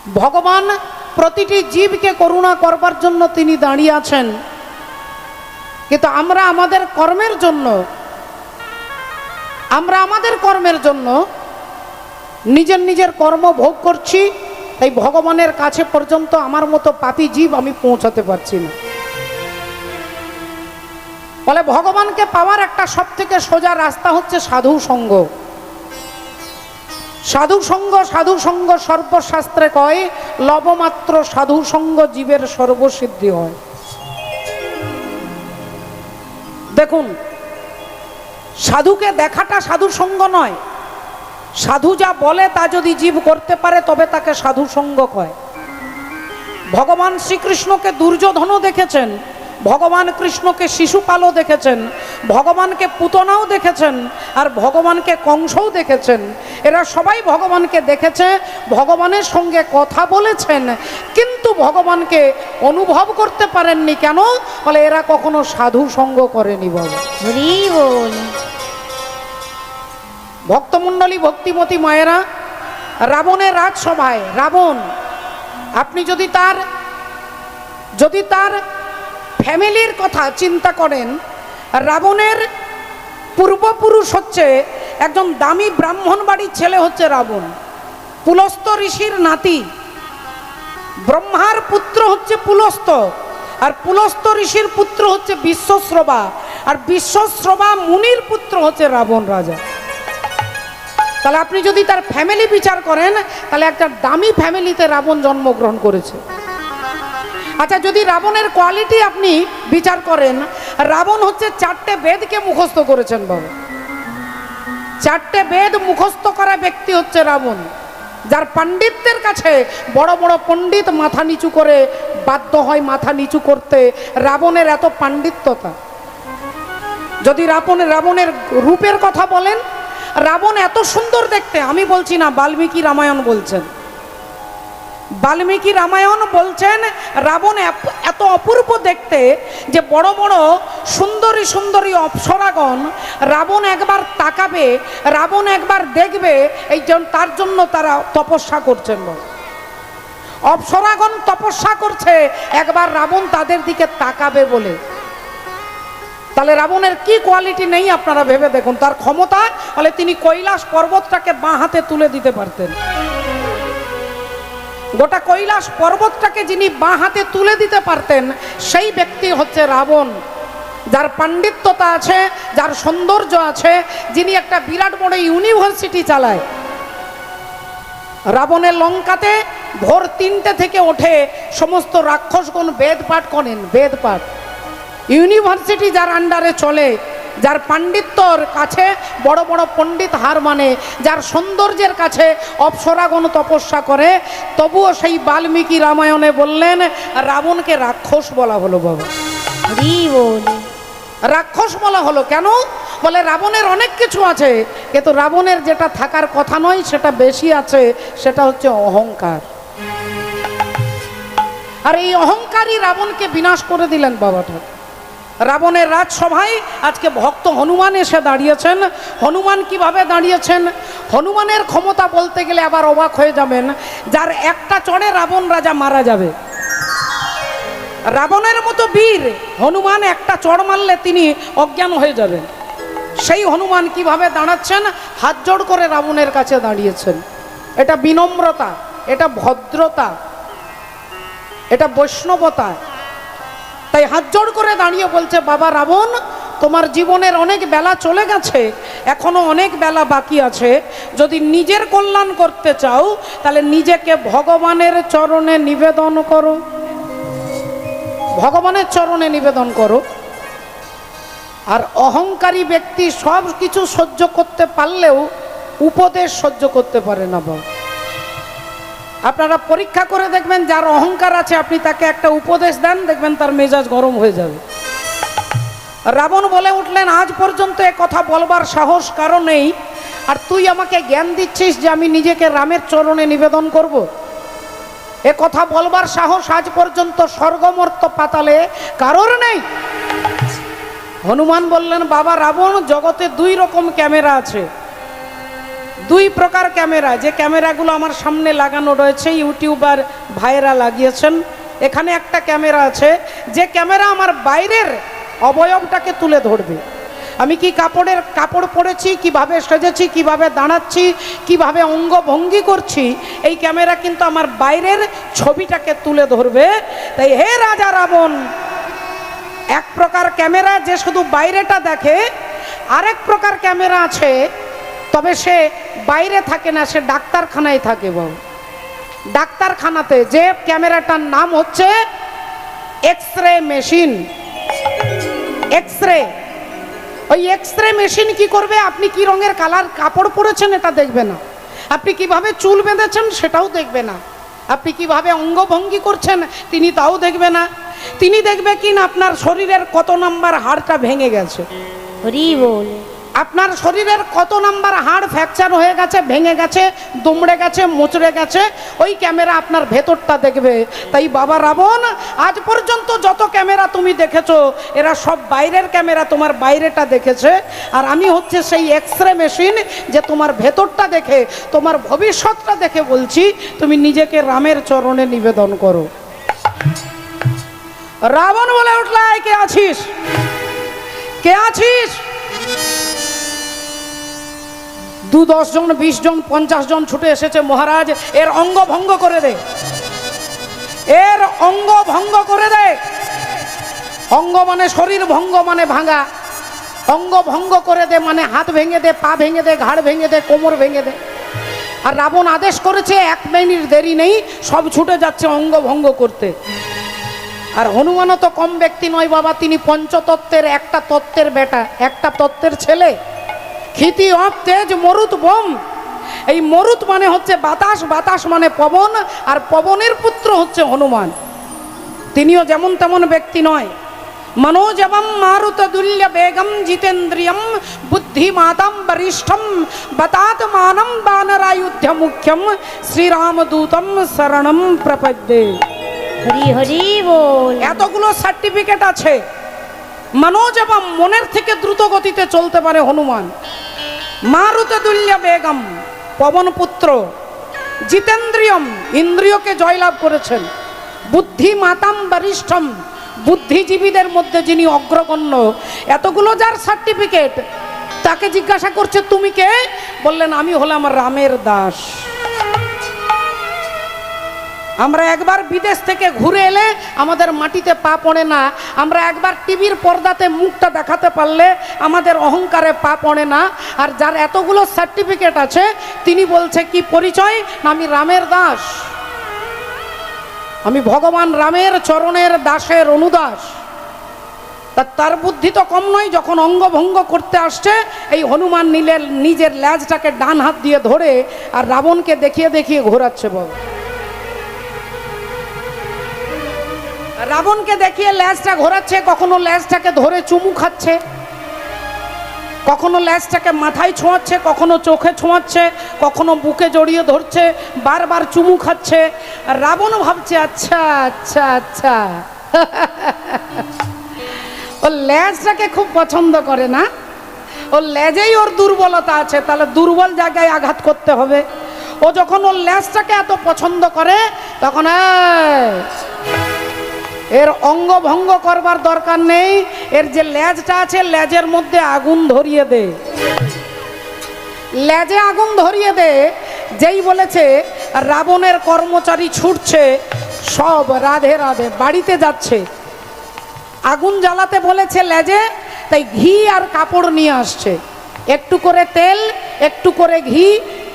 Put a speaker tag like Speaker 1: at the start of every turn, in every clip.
Speaker 1: ভগবান প্রতিটি জীবকে করুণা করবার জন্য তিনি দাঁড়িয়ে আছেন, কিন্তু আমরা আমাদের কর্মের জন্য নিজের নিজের কর্ম ভোগ করছি। তাই ভগবানের কাছে পর্যন্ত আমার মতো পাপী জীব আমি পৌঁছাতে পারছি না। বলে ভগবানকে পাওয়ার একটা সব থেকে সোজা রাস্তা হচ্ছে সাধু সঙ্গ। সাধু সঙ্গ, সাধু সঙ্গ সর্বশাস্ত্রে কয়, লবমাত্র সাধু সঙ্গ জীবের সর্বসিদ্ধি হয়। দেখুন, সাধুকে দেখাটা সাধু সঙ্গ নয়, সাধু যা বলে তা যদি জীব করতে পারে তবে তাকে সাধু সঙ্গ কয়। ভগবান শ্রীকৃষ্ণকে দুর্যোধনও দেখেছেন, ভগবান কৃষ্ণকে শিশুপালও দেখেছেন, ভগবানকে পুতনাও দেখেছেন, আর ভগবানকে কংসও দেখেছেন। এরা সবাই ভগবানকে দেখেছে, ভগবানের সঙ্গে কথা বলেছেন, কিন্তু ভগবানকে অনুভব করতে পারেননি। কেন? বলে এরা কখনো সাধু সঙ্গ করেনি। বাবা ভক্তমণ্ডলী, ভক্তিমতী মায়েরা, রাবণের রাজসভায় রাবণ, আপনি যদি তার ফ্যামিলির কথা চিন্তা করেন, রাবণের পূর্বপুরুষ হচ্ছে একজন দামি ব্রাহ্মণ বাড়ির ছেলে হচ্ছে রাবণ, পুলস্ত ঋষির নাতি। ব্রহ্মার পুত্র হচ্ছে পুলস্ত, আর পুলস্ত ঋষির পুত্র হচ্ছে বিশ্বশ্রবা, আর বিশ্বশ্রবা মুনির পুত্র হচ্ছে রাবণ রাজা। তাহলে আপনি যদি তার ফ্যামিলি বিচার করেন, তাহলে একটা দামি ফ্যামিলিতে রাবণ জন্মগ্রহণ করেছে। আচ্ছা, যদি রাবণের কোয়ালিটি আপনি বিচার করেন, রাবণ হচ্ছে 4টে বেদকে মুখস্থ করেছেন। বাবা, 4টে বেদ মুখস্থ করা ব্যক্তি হচ্ছে রাবণ, যার পাণ্ডিত্যের কাছে বড় বড় পণ্ডিত মাথা নিচু করে বাধ্য হয় মাথা নিচু করতে। রাবণের এত পাণ্ডিত্যতা। যদি রাবণের রূপের কথা বলেন, রাবণ এত সুন্দর দেখতে। আমি বলছি না, বাল্মীকি রামায়ণ বলছেন। বাল্মীকি রামায়ণ বলছেন রাবণ এত অপূর্ব দেখতে যে বড় বড় সুন্দরী সুন্দরী অপ্সরাগণ রাবণ একবার তাকাবে, রাবণ একবার দেখবে, এই তার জন্য তারা তপস্যা করছেন। অপ্সরাগণ তপস্যা করছে একবার রাবণ তাদের দিকে তাকাবে বলে। তাহলে রাবণের কি কোয়ালিটি নেই আপনারা ভেবে দেখুন। তার ক্ষমতা বলে তিনি কৈলাস পর্বতটাকে বাঁ হাতে তুলে দিতে পারতেন। গোটা কৈলাস পর্বতটাকে যিনি বাঁ হাতে তুলে দিতে পারতেন, সেই ব্যক্তি হচ্ছে রাবণ, যার পাণ্ডিত্যতা আছে, যার সৌন্দর্য আছে, যিনি একটা বিরাট বড় ইউনিভার্সিটি চালায়। রাবণের লঙ্কাতে ভোর 3টে থেকে ওঠে সমস্ত রাক্ষসগণ বেদ পাঠ করেন। বেদ পাঠ, ইউনিভার্সিটি যার আন্ডারে চলে, যার পাণ্ডিত্যর কাছে বড় বড় পণ্ডিত হার মানে, যার সৌন্দর্যের কাছে অপ্সরাগণ তপস্যা করে, তবুও সেই বাল্মীকি রামায়ণে বললেন রাবণকে রাক্ষস বলা হলো। বাবা, রাক্ষস বলা হলো কেন? বলে রাবণের অনেক কিছু আছে, কিন্তু রাবণের যেটা থাকার কথা নয় সেটা বেশি আছে, সেটা হচ্ছে অহংকার। আর এই অহংকারই রাবণকে বিনাশ করে দিলেন। বাবাটা রাবণের রাজসভায় আজকে ভক্ত হনুমান এসে দাঁড়িয়েছেন। হনুমান কিভাবে দাঁড়িয়েছেন? হনুমানের ক্ষমতা বলতে গেলে আবার অবাক হয়ে যাবেন, যার একটা চড়ে রাবণ রাজা মারা যাবে। রাবণের মতো বীর হনুমান একটা চড় মারলে তিনি অজ্ঞান হয়ে যাবেন। সেই হনুমান কিভাবে দাঁড়াচ্ছেন? হাত জোড় করে রাবণের কাছে দাঁড়িয়েছেন। এটা বিনম্রতা, এটা ভদ্রতা, এটা বৈষ্ণবতা। তাই হাত জোড় করে দাঁড়িয়ে বলছে, বাবা রাবণ, তোমার জীবনের অনেক বেলা চলে গেছে, এখনো অনেক বেলা বাকি আছে। যদি নিজের কল্যাণ করতে চাও, তাহলে নিজেকে ভগবানের চরণে নিবেদন করো। ভগবানের চরণে নিবেদন করো। আর অহংকারী ব্যক্তি সব কিছু সহ্য করতে পারলেও উপদেশ সহ্য করতে পারে না। বাবা, আপনারা পরীক্ষা করে দেখবেন, যার অহংকার আছে আপনি তাকে একটা উপদেশ দেন, দেখবেন তার মেজাজ গরম হয়ে যাবে। রাবণ বলে উঠলেন, আজ পর্যন্ত এ কথা বলবার সাহস কারো নেই, আর তুই আমাকে জ্ঞান দিচ্ছিস যে আমি নিজেকে রামের চরণে নিবেদন করব? এ কথা বলবার সাহস আজ পর্যন্ত স্বর্গমর্ত পাতালে কারোর নেই। হনুমান বললেন, বাবা রাবণ, জগতে 2 রকম ক্যামেরা আছে। দুই প্রকার ক্যামেরা, যে ক্যামেরাগুলো আমার সামনে লাগানো রয়েছে, ইউটিউবার ভাইরা লাগিয়েছেন। এখানে একটা ক্যামেরা আছে, যে ক্যামেরা আমার বাইরের অবয়বটাকে তুলে ধরবে। আমি কি কাপড় পরেছি, কিভাবে সেজেছি, কিভাবে দাঁড়াচ্ছি, কিভাবে অঙ্গভঙ্গি করছি, এই ক্যামেরা কিন্তু আমার বাইরের ছবিটাকে তুলে ধরবে। তাই হে রাজা রাবণ, এক প্রকার ক্যামেরা যে শুধু বাইরেটা দেখে, আরেক প্রকার ক্যামেরা আছে, তবে সে বাইরে থাকে না, সে ডাক্তারখানায় থাকে। বাবু, ডাক্তারখানাতে যে ক্যামেরাটার নাম হচ্ছে এক্সরে মেশিন। এক্সরে, ওই এক্সরে মেশিন কি করবে, আপনি কি রঙের কাপড় পরেছেন এটা দেখবে না, আপনি কিভাবে চুল বেঁধেছেন সেটাও দেখবে না, আপনি কিভাবে অঙ্গভঙ্গি করছেন তিনি তাও দেখবে না। তিনি দেখবে কি না আপনার শরীরের কত নাম্বার হাড়টা ভেঙে গেছে, আপনার শরীরের কত নাম্বার হাড় ফ্র্যাকচার হয়ে গেছে, ভেঙে গেছে, দুমড়ে গেছে, মোচড়ে গেছে, ওই ক্যামেরা আপনার ভেতরটা দেখবে। তাই বাবা রাবণ, আজ পর্যন্ত যত ক্যামেরা তুমি দেখেছো এরা সব বাইরের ক্যামেরা, তোমার বাইরেটা দেখেছে, আর আমি হচ্ছে সেই এক্সরে মেশিন যে তোমার ভেতরটা দেখে, তোমার ভবিষ্যৎটা দেখে বলছি তুমি নিজেকে রামের চরণে নিবেদন করো। রাবণ বলে উঠল, কে আছিস, কে আছিস? 2-10 জন, 20 জন, 50 জন ছুটে এসেছে। মহারাজ, এর অঙ্গ ভঙ্গ করে দে, এর অঙ্গ ভঙ্গ করে দে। অঙ্গ মানে শরীর, ভঙ্গ মানে ভাঙা। অঙ্গ ভঙ্গ করে দে মানে হাত ভেঙে দে, পা ভেঙে দে, ঘাড় ভেঙে দে, কোমর ভেঙে দে। আর রাবণ আদেশ করেছে, 1 মিনিট দেরি নেই, সব ছুটে যাচ্ছে অঙ্গ ভঙ্গ করতে। আর হনুমানও তো কম ব্যক্তি নয় বাবা, তিনি পঞ্চতত্ত্বের একটা তত্ত্বের বেটা, একটা তত্ত্বের ছেলে। ক্ষিতি অপ তেজ মরুত বোম, এই মরুত মানে হচ্ছে বাতাস, বাতাস মানে পবন, আর পবনের পুত্র হচ্ছে হনুমান। তিনিও যেমন তেমন ব্যক্তি নয়। मनोजवम मारुतदुल्य बेगम जितेन्द्रियम बुद्धिमातम वरिष्ठम बतात्मानं वानरायुध्य मुख्यम श्री रामदूतम शरणम प्रपद्ये।
Speaker 2: हरि हरि बोल।
Speaker 1: এতগুলো সার্টিফিকেট আছে। मनोजवम মনের থেকে দ্রুত গতিতে চলতে পারে হনুমান। মারুতদুল্য বেগম পবন পুত্র। জিতেন্দ্রিয়ম ইন্দ্রিয়কে জয়লাভ করেছেন। বুদ্ধিমাতাম বরিষ্ঠম বুদ্ধিজীবীদের মধ্যে যিনি অগ্রগণ্য। এতগুলো যার সার্টিফিকেট, তাকে জিজ্ঞাসা করছে তুমি কে? বললেন আমি হলাম রামের দাস। আমরা একবার বিদেশ থেকে ঘুরে এলে আমাদের মাটিতে পা পড়ে না, আমরা একবার টিভির পর্দাতে মুখটা দেখাতে পারলে আমাদের অহংকারে পা পড়ে না। আর যার এতগুলো সার্টিফিকেট আছে তিনি বলছে কি পরিচয়? না আমি রামের দাস, আমি ভগবান রামের চরণের দাসের অনুদাস। তার বুদ্ধি তো কম নয়, যখন অঙ্গভঙ্গ করতে আসছে এই হনুমান নিজের ল্যাজটাকে ডান হাত দিয়ে ধরে আর রাবণকে দেখিয়ে দেখিয়ে ঘোরাচ্ছে। বাবা রাবণকে দেখিয়ে ল্যাজটা ঘোরাচ্ছে, কখনো ল্যাজটাকে ধরে চুমু খাচ্ছে, কখনো ল্যাজটাকে মাথায় ছোঁয়াচ্ছে, কখনো চোখে ছোঁয়াচ্ছে, কখনো বুকে জড়িয়ে ধরছে, বারবার চুমু খাচ্ছে। আর রাবণ ভাবছে আচ্ছা আচ্ছা আচ্ছা ও ল্যাজটাকে খুব পছন্দ করে না, ওর ল্যাজেই ওর দুর্বলতা আছে, তাহলে দুর্বল জায়গায় আঘাত করতে হবে। ও যখন ওর ল্যাজটাকে এত পছন্দ করে তখন এর অঙ্গ ভঙ্গ করবার দরকার নেই, এর যে ল্যাজটা আছে ল্যাজের মধ্যে আগুন ধরিয়ে দে, ল্যাজে আগুন ধরিয়ে দে। যেই বলেছে রাবণের কর্মচারী ছুটছে সব রাধে রাধে বাড়িতে যাচ্ছে, আগুন জ্বালাতে বলেছে ল্যাজে, তাই ঘি আর কাপড় নিয়ে আসছে। একটু করে তেল, একটু করে ঘি,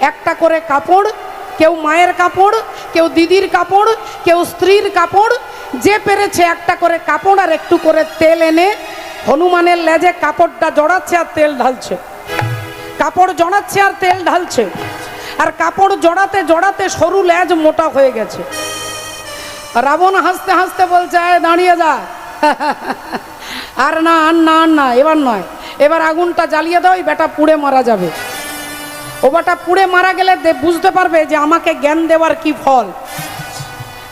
Speaker 1: একটা করে কাপড়, কেউ মায়ের কাপড়, কেউ দিদির কাপড়, কেউ স্ত্রীর কাপড়, যে পেরেছে একটা করে কাপড় আর একটু করে তেল এনে হনুমানের লেজে কাপড়টা জড়াচ্ছে আর তেল ঢালছে, কাপড় জড়াচ্ছে আর তেল ঢালছে। আর কাপড় জড়াতে জড়াতে সরু লেজ মোটা হয়ে গেছে। রাবণ হাসতে হাসতে বলছে দাঁড়িয়ে যা, আর না আর না আর না, এবার নয়, এবার আগুনটা জ্বালিয়ে দাও, এই বেটা পুড়ে মারা যাবে। ও বেটা পুড়ে মারা গেলে বুঝতে পারবে যে আমাকে জ্ঞান দেওয়ার কি ফল।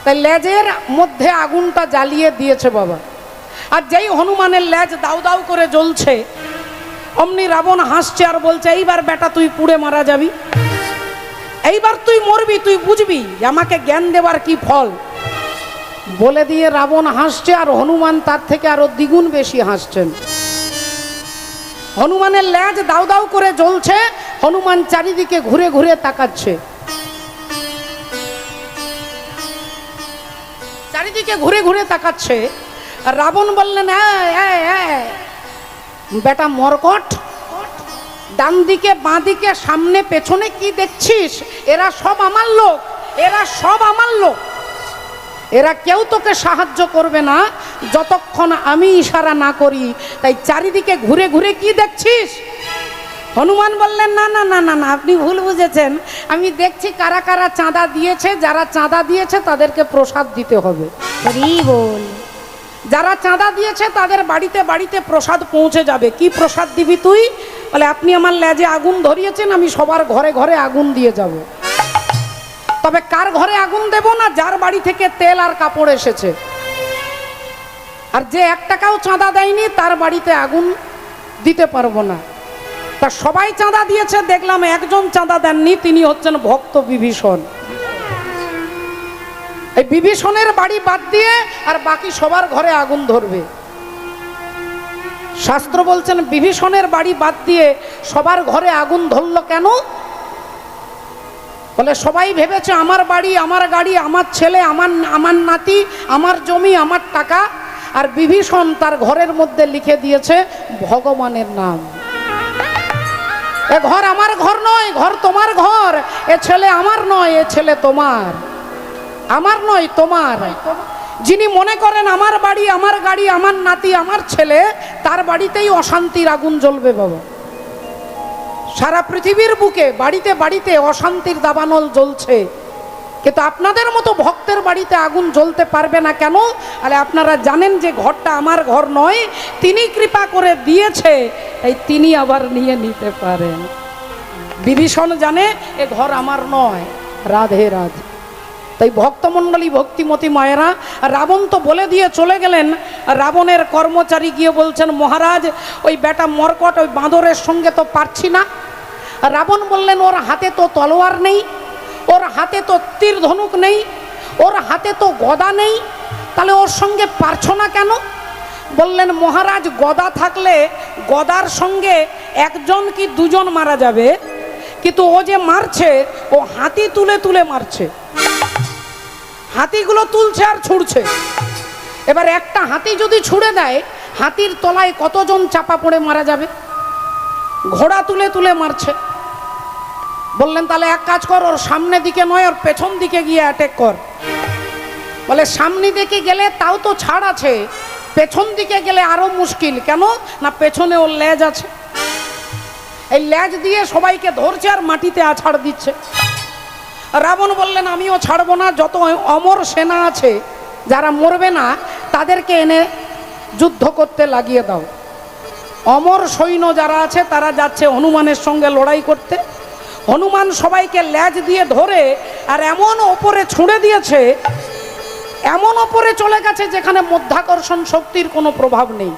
Speaker 1: তাই লেজের মধ্যে আগুনটা জ্বালিয়ে দিয়েছে বাবা। আর যেই হনুমানের লেজ দাউ দাউ করে জ্বলছে অমনি রাবণ হাসছে আর বলছে এইবার বেটা তুই পুড়ে মারা যাবি। এইবার তুই মরবি, তুই বুঝবি যে আমাকে জ্ঞান দেওয়ার কি ফল। বলে দিয়ে রাবণ হাসছে, আর হনুমান তার থেকে আরো দ্বিগুণ বেশি হাসছেন। হনুমানের লেজ দাউ দাউ করে জ্বলছে, হনুমান চারিদিকে ঘুরে ঘুরে তাকাচ্ছে, চারিদিকে ঘুরে ঘুরে তাকাচ্ছে। রাবণ বললেন, বেটা মরকট, ডান দিকে বাঁ দিকে সামনে পেছনে কি দেখছিস? এরা সব আমার লোক, এরা সব আমার লোক, এরা কেউ তোকে সাহায্য করবে না যতক্ষণ আমি ইশারা না করি। তাই চারিদিকে ঘুরে ঘুরে কি দেখছিস? হনুমান বললেন, না না না না না, আপনি ভুল বুঝেছেন, আমি দেখছি কারা কারা চাঁদা দিয়েছে, যারা চাঁদা দিয়েছে তাদেরকে প্রসাদ দিতে হবে।
Speaker 2: হরি বল।
Speaker 1: যারা চাঁদা দিয়েছে তাদের বাড়িতে বাড়িতে প্রসাদ পৌঁছে যাবে। কি প্রসাদ দিবি তুই? বলে, আপনি আমার লেজে আগুন ধরিয়েছেন, আমি সবার ঘরে ঘরে আগুন দিয়ে যাব। তবে কার ঘরে আগুন দেব না? যার বাড়ি থেকে তেল আর কাপড় এসেছে। আর যে 1 টাকাও চাঁদা দেয়নি তার বাড়িতে আগুন দিতে পারবো না। তা সবাই চাঁদা দিয়েছে, দেখলাম একজন চাঁদা দেননি, তিনি হচ্ছেন ভক্ত বিভীষণ। এই বিভীষণের বাড়ি বাদ দিয়ে আর বাকি সবার ঘরে আগুন ধরবে। শাস্ত্র বলছেন বিভীষণের বাড়ি বাদ দিয়ে সবার ঘরে আগুন ধরলো কেন? বলে, সবাই ভেবেছে আমার বাড়ি, আমার গাড়ি, আমার ছেলে, আমার নাতি, আমার জমি, আমার টাকা। আর বিভীষণ তার ঘরের মধ্যে লিখে দিয়েছে ভগবানের নাম। এ ঘর আমার ঘর নয়, ঘর তোমার ঘর। এ ছেলে আমার নয়, এ ছেলে তোমার। আমার নয়, তোমার। যিনি মনে করেন আমার বাড়ি, আমার গাড়ি, আমার নাতি, আমার ছেলে, তার বাড়িতেই অশান্তির আগুন জ্বলবে বাবা। সারা পৃথিবীর বুকে বাড়িতে বাড়িতে অশান্তির দাবানল জ্বলছে, কিন্তু আপনাদের মতো ভক্তের বাড়িতে আগুন জ্বলতে পারবে না কেন? আরে আপনারা জানেন যে ঘরটা আমার ঘর নয়, তিনি কৃপা করে দিয়েছে, তাই তিনি আবার নিয়ে নিতে পারেন। বিভীষণ জানে এ ঘর আমার নয়। রাধে রাধে। তাই ভক্তমণ্ডলী, ভক্তিমতী মায়েরা, রাবণ তো বলে দিয়ে চলে গেলেন। রাবণের কর্মচারী গিয়ে বলছেন, মহারাজ, ওই বেটা মরকট ওই বাঁদরের সঙ্গে তো পারছি না। রাবণ বললেন, ওর হাতে তো তলোয়ার নেই, ওর হাতে তো তীর ধনুক নেই, ওর হাতে তো গদা নেই, তাহলে ওর সঙ্গে পারছো না কেন? বললেন, মহারাজ, গদা থাকলে গদার সঙ্গে 1জন কি 2জন মারা যাবে, কিন্তু ও যে মারছে ও হাতি তুলে তুলে মারছে, হাতিগুলো তুলছে আর ছুড়ছে। এবার একটা হাতি যদি ছুড়ে দেয়, হাতির তলায় কতজন চাপা পড়ে মারা যাবে? ঘোড়া তুলে তুলে মারছে। বললেন, তাহলে এক কাজ কর, ওর সামনে দিকে নয়, ওর পেছন দিকে গিয়ে অ্যাটাক কর। বলে, সামনে দিকে গেলে তাও তো ছাড় আছে, পেছন দিকে গেলে আরো মুশকিল। কেন না? পেছনে ওর লেজ আছে, এই লেজ দিয়ে সবাইকে ধরছে আর মাটিতে আছাড় দিচ্ছে। রাবণ বললেন, আমিও ছাড়বো না, যত অমর সেনা আছে যারা মরবে না তাদেরকে এনে যুদ্ধ করতে লাগিয়ে দাও। অমর সৈন্য যারা আছে তারা যাচ্ছে হনুমানের সঙ্গে লড়াই করতে। হনুমান সবাইকে লেজ দিয়ে ধরে আর এমন ওপরে ছুঁড়ে দিয়েছে, এমন ওপরে চলে গেছে যেখানে মধ্যাকর্ষণ শক্তির কোনো প্রভাব নেই।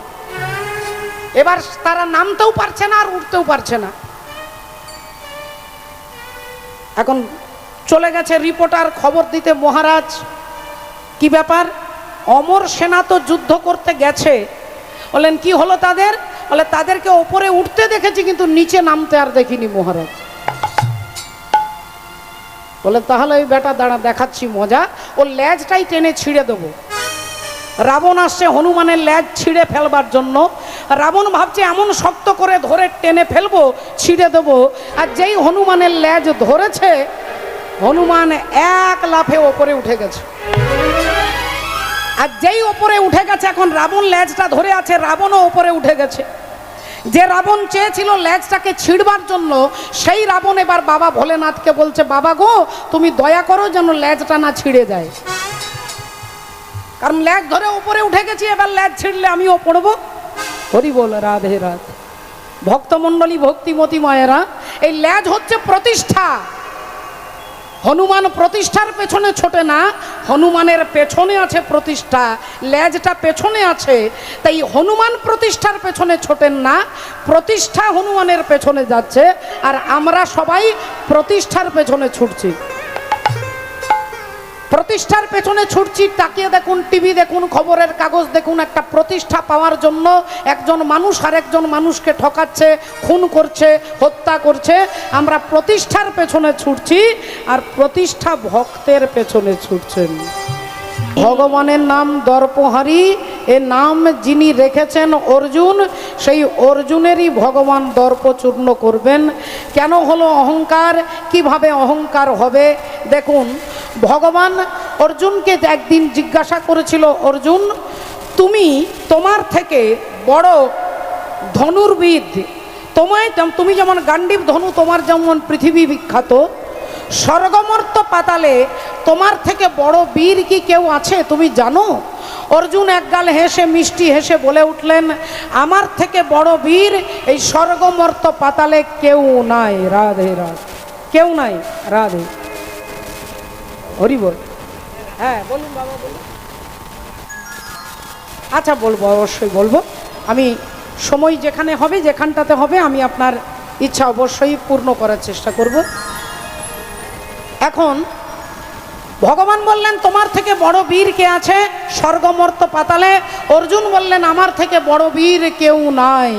Speaker 1: এবার তারা নামতেও পারছে না আর উঠতেও পারছে না। এখন চলে গেছে রিপোর্টার খবর দিতে, মহারাজ কি ব্যাপার? অমর সেনা তো যুদ্ধ করতে গেছে। বললেন, কি হলো তাদের? বলে, তাদেরকে ওপরে উঠতে দেখেছি কিন্তু নিচে নামতে আর দেখিনি মহারাজ। বলে, তাহলে ওই বেটা দাঁড়া, দেখাচ্ছি মজা, ওর লেজটাই টেনে ছিঁড়ে দেবো। রাবণ আসছে হনুমানের লেজ ছিঁড়ে ফেলবার জন্য। রাবণ ভাবছে এমন শক্ত করে ধরে টেনে ফেলবো, ছিঁড়ে দেবো। আর যেই হনুমানের লেজ ধরেছে, হনুমান এক লাফে ওপরে উঠে গেছে। আর যেই ওপরে উঠে গেছে, এখন রাবণ লেজটা ধরে আছে, রাবণও ওপরে উঠে গেছে। যে রাবণ চেয়েছিল লেজটাকে ছিঁড়বার জন্য, সেই রাবণ এবার বাবা ভোলেনাথকে বলছে, বাবা গো, তুমি দয়া করো যেন লেজটা না ছিঁড়ে যায়, কারণ লেজ ধরে উপরে উঠে গেছি, এবার লেজ ছিঁড়লে আমিও পড়বো। হরি বল, রাধে রাধে। ভক্তমণ্ডলী, ভক্তিমতী মায়েরা, এই লেজ হচ্ছে প্রতিষ্ঠা। হনুমান প্রতিষ্ঠার পেছনে ছোটে না, হনুমানের পেছনে আছে প্রতিষ্ঠা, লেজটা পেছনে আছে, তাই হনুমান প্রতিষ্ঠার পেছনে ছোটেন না, প্রতিষ্ঠা হনুমানের পেছনে যাচ্ছে, আর আমরা সবাই প্রতিষ্ঠার পেছনে ছুটছি। প্রতিষ্ঠার পেছনে ছুটছি। তাকিয়ে দেখুন, টিভি দেখুন, খবরের কাগজ দেখুন, একটা প্রতিষ্ঠা পাওয়ার জন্য একজন মানুষ আরেকজন মানুষকে ঠকাচ্ছে, খুন করছে, হত্যা করছে। আমরা প্রতিষ্ঠার পেছনে ছুটছি, আর প্রতিষ্ঠা ভক্তের পেছনে ছুটছেন। ভগবানের নাম দর্পহারি, এ নাম যিনি রেখেছেন অর্জুন, সেই অর্জুনেরই ভগবান দর্পচূর্ণ করবেন। কেন হলো অহংকার, কিভাবে অহংকার হবে? দেখুন, ভগবান অর্জুনকে একদিন জিজ্ঞাসা করেছিল, অর্জুন তুমি তোমার থেকে বড় ধনুর্বিদ, তুমি যেমন গান্ডীব ধনু তোমার যেমন পৃথিবী বিখ্যাত, স্বর্গমর্ত পাতালে তোমার থেকে বড় বীর কি কেউ আছে তুমি জানো? অর্জুন একগাল হেসে মিষ্টি হেসে বলে উঠলেন, আমার থেকে বড় বীর এই স্বর্গমর্ত পাতালে কেউ নাই। রাধে রাধে, কেউ নাই। রাধে, হরি বল। হ্যাঁ বলুন বাবা, বলুন। আচ্ছা বলবো, অবশ্যই বলবো। আমি সময় যেখানে হবে, যেখানটাতে হবে, আমি আপনার ইচ্ছা অবশ্যই পূর্ণ করার চেষ্টা করব। এখন ভগবান বললেন, তোমার থেকে বড় বীর কে আছে স্বর্গমর্ত পাতালে? অর্জুন বললেন, আমার থেকে বড় বীর কেউ নাই।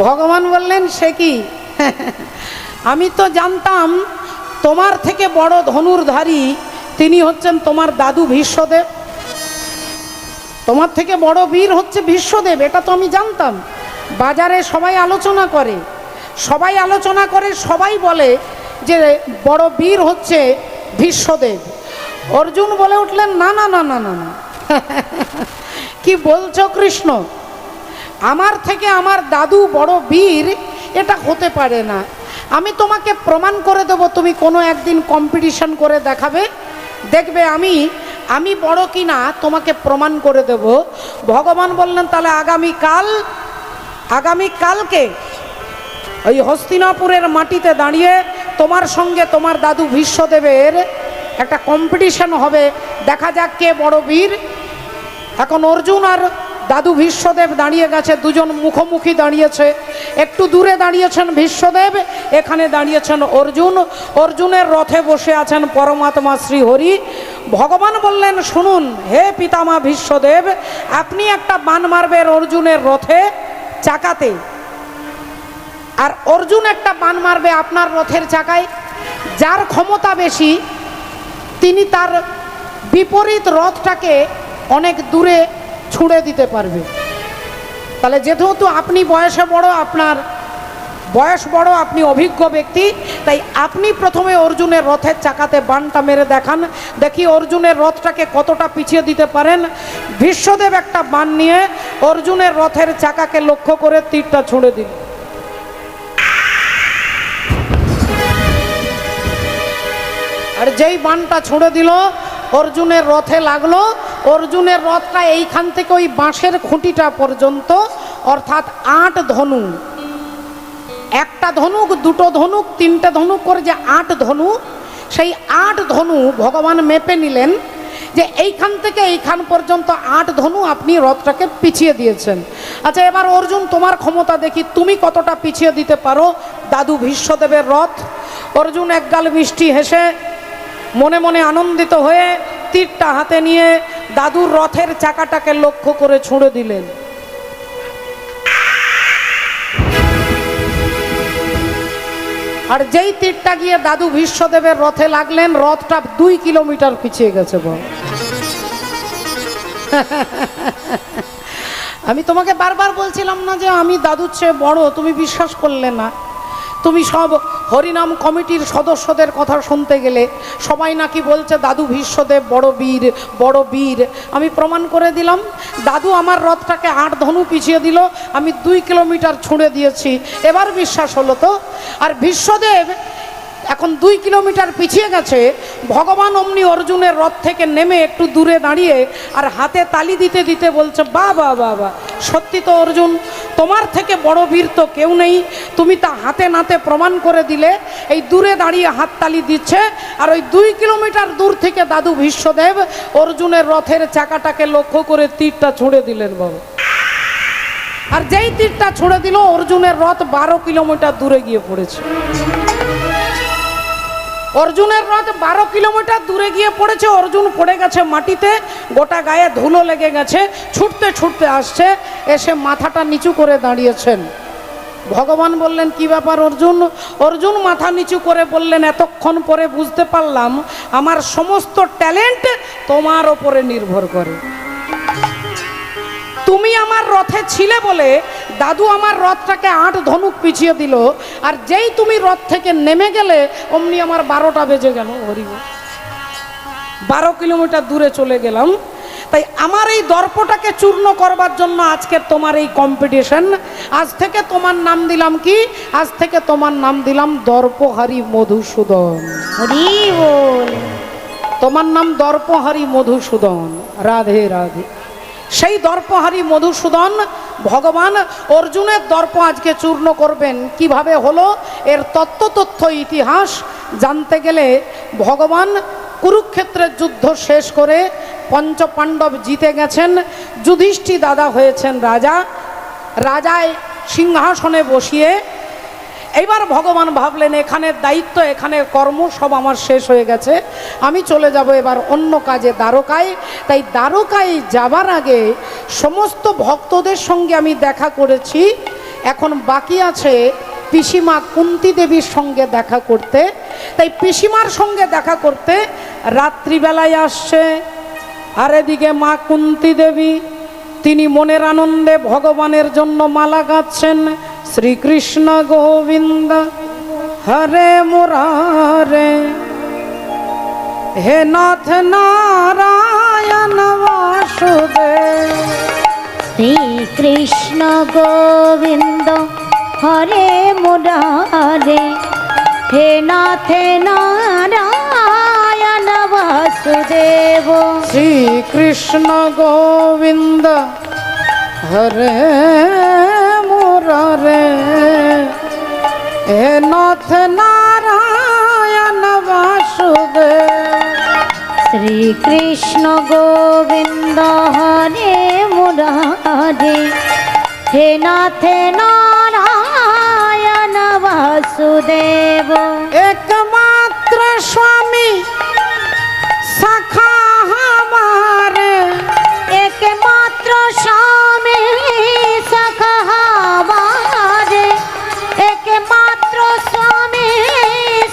Speaker 1: ভগবান বললেন, সে কি? আমি তো জানতাম তোমার থেকে বড় ধনুর্ধারী তিনি হচ্ছেন তোমার দাদু ভীষ্মদেব। তোমার থেকে বড় বীর হচ্ছে ভীষ্মদেব, এটা তো আমি জানতাম। বাজারে সবাই আলোচনা করে, সবাই বলে যে বড় বীর হচ্ছে ভীষ্মদেব। অর্জুন বলে উঠলেন, না না না না না না, কি বলছো কৃষ্ণ? আমার থেকে আমার দাদু বড় বীর, এটা হতে পারে না। আমি তোমাকে প্রমাণ করে দেব, তুমি কোনো একদিন কম্পিটিশন করে দেখাবে, দেখবে আমি বড় কিনা তোমাকে প্রমাণ করে দেব। ভগবান বললেন, তাহলে আগামীকালকে ওই হস্তিনাপুরের মাটিতে দাঁড়িয়ে তোমার সঙ্গে তোমার দাদু ভীষ্মদেবের একটা কম্পিটিশন হবে, দেখা যাক কে বড় বীর। এখন অর্জুন আর দাদু ভীষ্মদেব দাঁড়িয়ে গেছে, দুজন মুখোমুখি দাঁড়িয়েছে। একটু দূরে দাঁড়িয়েছেন ভীষ্মদেব, এখানে দাঁড়িয়েছেন অর্জুন। অর্জুনের রথে বসে আছেন পরমাত্মা শ্রীহরি। ভগবান বললেন, শুনুন হে পিতামা ভীষ্মদেব, আপনি একটা বাণ মারবেন অর্জুনের রথে চাকাতে, আর অর্জুন একটা বাণ মারবে আপনার রথের চাকায়। যার ক্ষমতা বেশি তিনি তার বিপরীত রথটাকে অনেক দূরে ছুঁড়ে দিতে পারবে। তাহলে যেহেতু আপনি বয়সে বড়, আপনার বয়স বড়, আপনি অভিজ্ঞ ব্যক্তি, তাই আপনি প্রথমে অর্জুনের রথের চাকাতে বাণটা মেরে দেখান, দেখি অর্জুনের রথটাকে কতটা পিছিয়ে দিতে পারেন। ভীষ্মদেব একটা বাণ নিয়ে অর্জুনের রথের চাকাকে লক্ষ্য করে তীরটা ছুঁড়ে দিল। আর যেই বাণটা ছুঁড়ে দিল অর্জুনের রথে লাগলো, অর্জুনের রথটা এইখান থেকে ওই বাঁশের খুঁটিটা পর্যন্ত, অর্থাৎ 8 ধনু, একটা ধনুক, দুটো ধনুক, তিনটে ধনুক করে যে 8 ধনু, সেই 8 ধনু ভগবান মেপে নিলেন যে এইখান থেকে এইখান পর্যন্ত 8 ধনু আপনি রথটাকে পিছিয়ে দিয়েছেন। আচ্ছা এবার অর্জুন তোমার ক্ষমতা দেখি, তুমি কতটা পিছিয়ে দিতে পারো দাদু ভীষ্মদেবের রথ। অর্জুন একগাল মিষ্টি হেসে মনে মনে আনন্দিত হয়ে তীরটা হাতে নিয়ে দাদুর রথের চাকাটাকে লক্ষ্য করে ছুঁড়ে দিলেন। আর যেই তীরটা গিয়ে দাদু ভীষ্মদেবের রথে লাগলেন, রথটা 2 কিলোমিটার পিছিয়ে গেছে। আমি তোমাকে বারবার বলছিলাম না যে আমি দাদুর চেয়ে বড়, তুমি বিশ্বাস করলে না। তুমি সব হরিনাম কমিটির সদস্যদের কথা শুনতে গেলে সবাই নাকি বলছে দাদু ভীষ্মদেব বড় বীর, বড় বীর। আমি প্রমাণ করে দিলাম, দাদু আমার রথটাকে 8 ধনু পিছিয়ে দিল, আমি 2 কিলোমিটার ছুঁড়ে দিয়েছি। এবার বিশ্বাস হলো তো? আর ভীষ্মদেব এখন 2 কিলোমিটার পিছিয়ে গেছে। ভগবান অমনি অর্জুনের রথ থেকে নেমে একটু দূরে দাঁড়িয়ে আর হাতে তালি দিতে দিতে বলছে, বাহ বাহ বাহ বাহ, সত্যি তো অর্জুন, তোমার থেকে বড় বীর তো কেউ নেই, তুমি তা হাতে নাতে প্রমাণ করে দিলে। এই দূরে দাঁড়িয়ে হাততালি দিচ্ছে, আর ওই 2 কিলোমিটার দূর থেকে দাদু ভীষ্মদেব অর্জুনের রথের চাকাটাকে লক্ষ্য করে তীরটা ছুঁড়ে দিলেন বাবা। আর যেই তীরটা ছুঁড়ে দিল, অর্জুনের রথ 12 কিলোমিটার দূরে গিয়ে পড়েছে। অর্জুনের রথ 12 কিলোমিটার দূরে গিয়ে পড়েছে। অর্জুন পড়ে গেছে মাটিতে, গোটা গায়ে ধুলো লেগে গেছে, ছুটতে ছুটতে আসছে, এসে মাথাটা নিচু করে দাঁড়িয়েছেন। ভগবান বললেন, কি ব্যাপার অর্জুন? অর্জুন মাথা নিচু করে বললেন, এতক্ষণ পরে বুঝতে পারলাম আমার সমস্ত ট্যালেন্ট তোমার ওপরে নির্ভর করে। তুমি আমার রথে ছিলে বলে দাদু আমার রথটাকে 8 ধনুক পিছিয়ে দিল, আর যেই তুমি রথ থেকে নেমে গেলে অমনি আমার 12টা বেজে গেল। হরি বল। 12 কিলোমিটার দূরে চলে গেলাম। তাই আমার এই দর্পটাকে চূর্ণ করবার জন্য আজকে তোমার এই কম্পিটিশন। আজ থেকে তোমার নাম দিলাম কি? আজ থেকে তোমার নাম দিলাম দর্পহারি মধুসূদন।
Speaker 2: হরি বল।
Speaker 1: তোমার নাম দর্পহারি মধুসূদন। রাধে রাধে। সেই দর্পহারি মধুসূদন ভগবান অর্জুনের দর্প আজকে চূর্ণ করবেন। কিভাবে হলো এর তথ্য ইতিহাস জানতে গেলে ভগবান কুরুক্ষেত্রের যুদ্ধ শেষ করে পঞ্চপাণ্ডব জিতে গেছেন, যুধিষ্ঠির দাদা হয়েছেন রাজা। রাজায় সিংহাসনে বসিয়ে এইবার ভগবান ভাবলেন, এখানের দায়িত্ব, এখানের কর্ম সব আমার শেষ হয়ে গেছে, আমি চলে যাব এবার অন্য কাজে দ্বারকায়। তাই দ্বারকায় যাবার আগে সমস্ত ভক্তদের সঙ্গে আমি দেখা করেছি, এখন বাকি আছে পিসিমা কুন্তি দেবীর সঙ্গে দেখা করতে। তাই পিসিমার সঙ্গে দেখা করতে রাত্রিবেলায় আসছে। আর এদিকে মা কুন্তি দেবী, তিনি মনের আনন্দে ভগবানের জন্য মালা গাচ্ছেন। শ্রীকৃষ্ণ গোবিন্দ হরে মুরারে, হে নাথ নারায়ণ বাসুদেব।
Speaker 2: শ্রীকৃষ্ণ গোবিন্দ হরে মুরারে, হে নাথ নারায়ণ বাসুদেব।
Speaker 1: শ্রীকৃষ্ণ গোবিন্দ হরে মুরারে, হে নাথ নারায়ণ বাসুদেব।
Speaker 2: শ্রীকৃষ্ণ গোবিন্দ হরে মুরারে, হে নাথ নারায়ণ বাসুদেব।
Speaker 1: একমাত্র স্বামী সখা हमारे,
Speaker 2: একমাত্র স্বামী সখা हमारे, একমাত্র স্বামী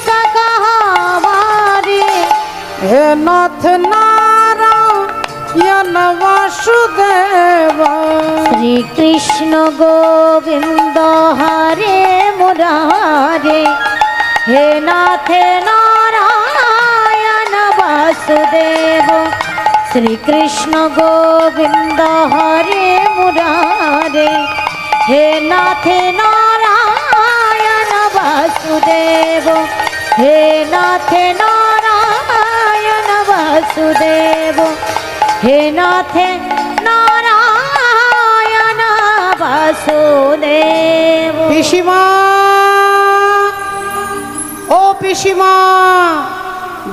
Speaker 2: সখা हमारे।
Speaker 1: हे नाथ नारायण वासुदेव।
Speaker 2: শ্রীকৃষ্ণ গোবিন্দ হরে মুরারে, হে নাথ নারায়ণ বাসুদেব। শ্রীকৃষ্ণ গোবিন্দ হরে মুরারে, হে নাথ নারায়ণ বাসুদেব। হে নাথ নারায়ণ বাসুদেব, হে নাথ নারায়ণ বাসুদেব।
Speaker 1: পিসিমা, ও পিসিমা,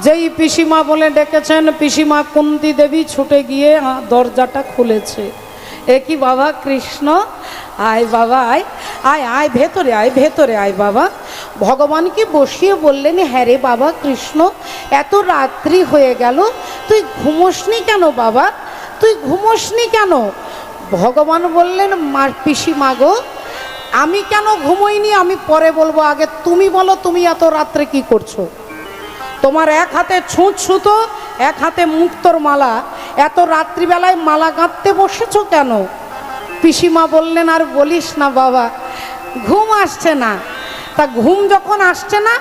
Speaker 1: যেই পিসিমা বলে ডেকেছেন পিসিমা কুন্তি দেবী ছুটে গিয়ে দরজাটা খুলেছে। এ কি বাবা কৃষ্ণ, আয় বাবা আয় আয় আয়, ভেতরে আয়, ভেতরে আয় বাবা। ভগবানকে বসিয়ে বললেন, হ্যাঁ রে বাবা কৃষ্ণ, এত রাত্রি হয়ে গেল, তুই ঘুমোসনি কেন বাবা, তুই ঘুমোসনি কেন? ভগবান বললেন, মা পিসিমা গো, আমি কেন ঘুমোইনি আমি পরে বলবো, আগে তুমি বলো তুমি এত রাত্রে কি করছো? তোমার এক হাতে ছুঁচ সুতো, এক হাতে মুক্তোর মালা, এত রাত্রিবেলায় মালা গাঁথতে বসেছো কেন? পিসিমা বললেন, আর বলিস না বাবা, ঘুম আসছে না। তা ঘুম যখন আসছে না,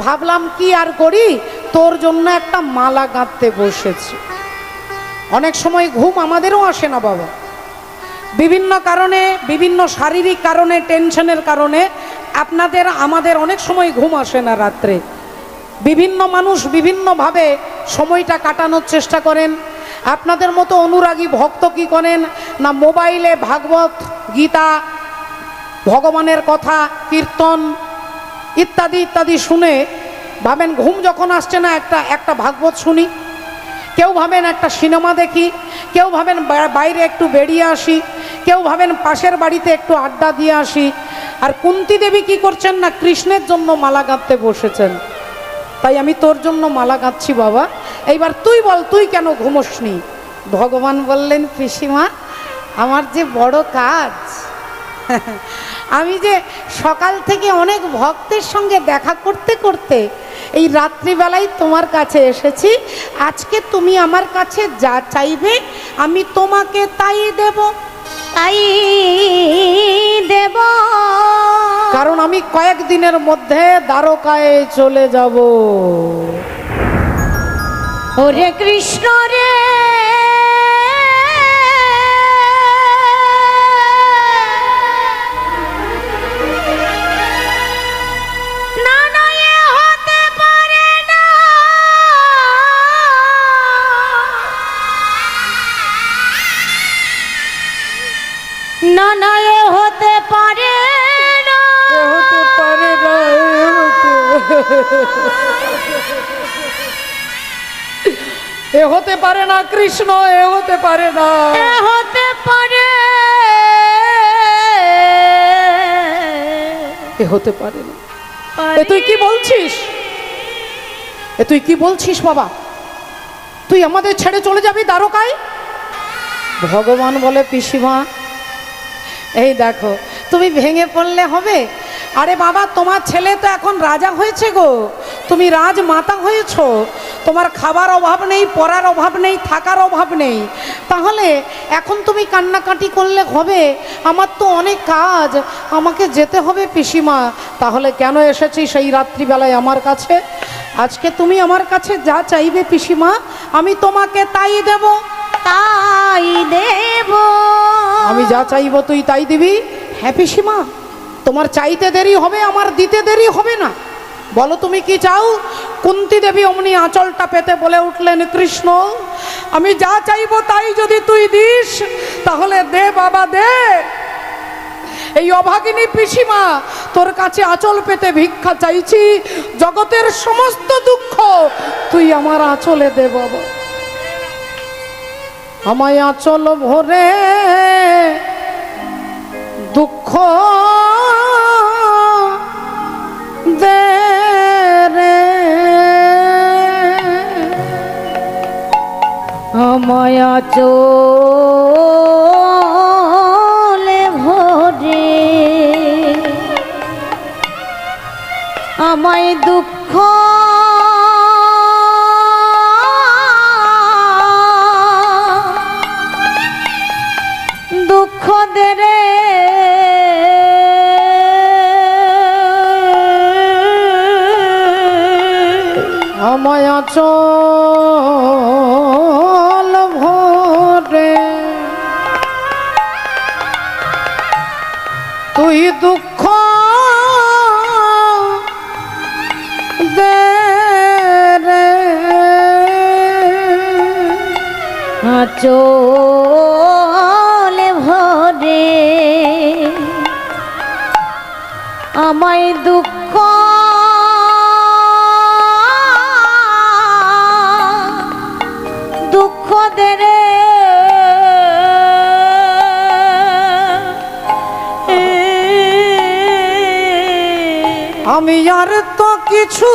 Speaker 1: ভাবলাম কি আর করি, তোর জন্য একটা মালা গাঁথতে বসেছি। অনেক সময় ঘুম আমাদেরও আসে না বাবা, বিভিন্ন কারণে, বিভিন্ন শারীরিক কারণে, টেনশনের কারণে আপনাদের আমাদের অনেক সময় ঘুম আসে না রাত্রে। বিভিন্ন মানুষ বিভিন্নভাবে সময়টা কাটানোর চেষ্টা করেন। আপনাদের মতো অনুরাগী ভক্ত কি করেন না, মোবাইলে ভাগবত গীতা ভগবানের কথা কীর্তন ইত্যাদি ইত্যাদি শুনে ভাবেন ঘুম যখন আসছে না একটা ভাগবত শুনি, কেউ ভাবেন একটা সিনেমা দেখি, কেউ ভাবেন বাইরে একটু বেরিয়ে আসি, কেউ ভাবেন পাশের বাড়িতে একটু আড্ডা দিয়ে আসি। আর কুন্তী দেবী কি করছেন না, কৃষ্ণের জন্য মালা গাঁথতে বসেছেন। তাই আমি তোর জন্য মালা গাঁথছি বাবা, এইবার তুই বল তুই কেন ঘুমোসনি? ভগবান বললেন, পিসিমা আমার যে বড় কাজ, আমি যে সকাল থেকে অনেক ভক্তের সঙ্গে দেখা করতে করতে এই রাত্রিবেলায় তোমার কাছে এসেছি। আজকে তুমি আমার কাছে যা চাইবে আমি তোমাকে তাই দেব,
Speaker 2: তাই দেব।
Speaker 1: কারণ আমি কয়েকদিনের মধ্যে দ্বারকায় চলে যাব।
Speaker 2: ওরে কৃষ্ণ রে, না না এ হতে পারে না, না না এ হতে পারে না,
Speaker 1: এ হতে পারে না, এ হতে পারে না কৃষ্ণ, এ হতে পারে না,
Speaker 2: এ হতে পারে,
Speaker 1: এ হতে পারে না। এ তুই কি বলছিস? এ তুই কি বলছিস বাবা? তুই আমাদের ছেড়ে চলে যাবি দ্বারকায়? ভগবান বলে, পিসিমা এই দেখো তুমি ভেঙে পড়লে হবে? আরে বাবা তোমার ছেলে তো এখন রাজা হয়েছে গো, তুমি রাজমাতা হয়েছো, তোমার খাবার অভাব নেই, পড়ার অভাব নেই, থাকার অভাব নেই, তাহলে এখন তুমি কান্নাকাটি করলে হবে? আমার তো অনেক কাজ, আমাকে যেতে হবে পিসিমা। তাহলে কেন এসেছিস সেই রাত্রিবেলায় আমার কাছে? আজকে তুমি আমার কাছে যা চাইবে পিসিমা আমি তোমাকে তাই দেব,
Speaker 2: তাই দেব।
Speaker 1: আমি যা চাইবো তুই তাই দিবি? হ্যাঁ পিসিমা, তোমার চাইতে দেরি হবে, আমার দিতে দেরি হবে না। বলো তুমি কি চাও? কুন্তী দেবী অমনি আঁচলটা পেতে বলে উঠলেন, কৃষ্ণ আমি যা চাইবো তাই যদি তুই দিস তাহলে দে বাবা দে। এই অভাগিনী পিসিমা তোর কাছে আঁচল পেতে ভিক্ষা চাইছি, জগতের সমস্ত দুঃখ তুই আমার আঁচলে দে বাবা। আমায় আঁচল ভরে দুঃখ দে রে,
Speaker 2: আমায় আঁচলে ভরে আমায় দুঃখ দুঃখ দে রে,
Speaker 1: আমায় আঁচল ভরে তুই দুঃখ দে রে,
Speaker 2: আঁচলে ভরে আমায় দুঃখ দুঃখ দে রে,
Speaker 1: আমি আর তো কিছু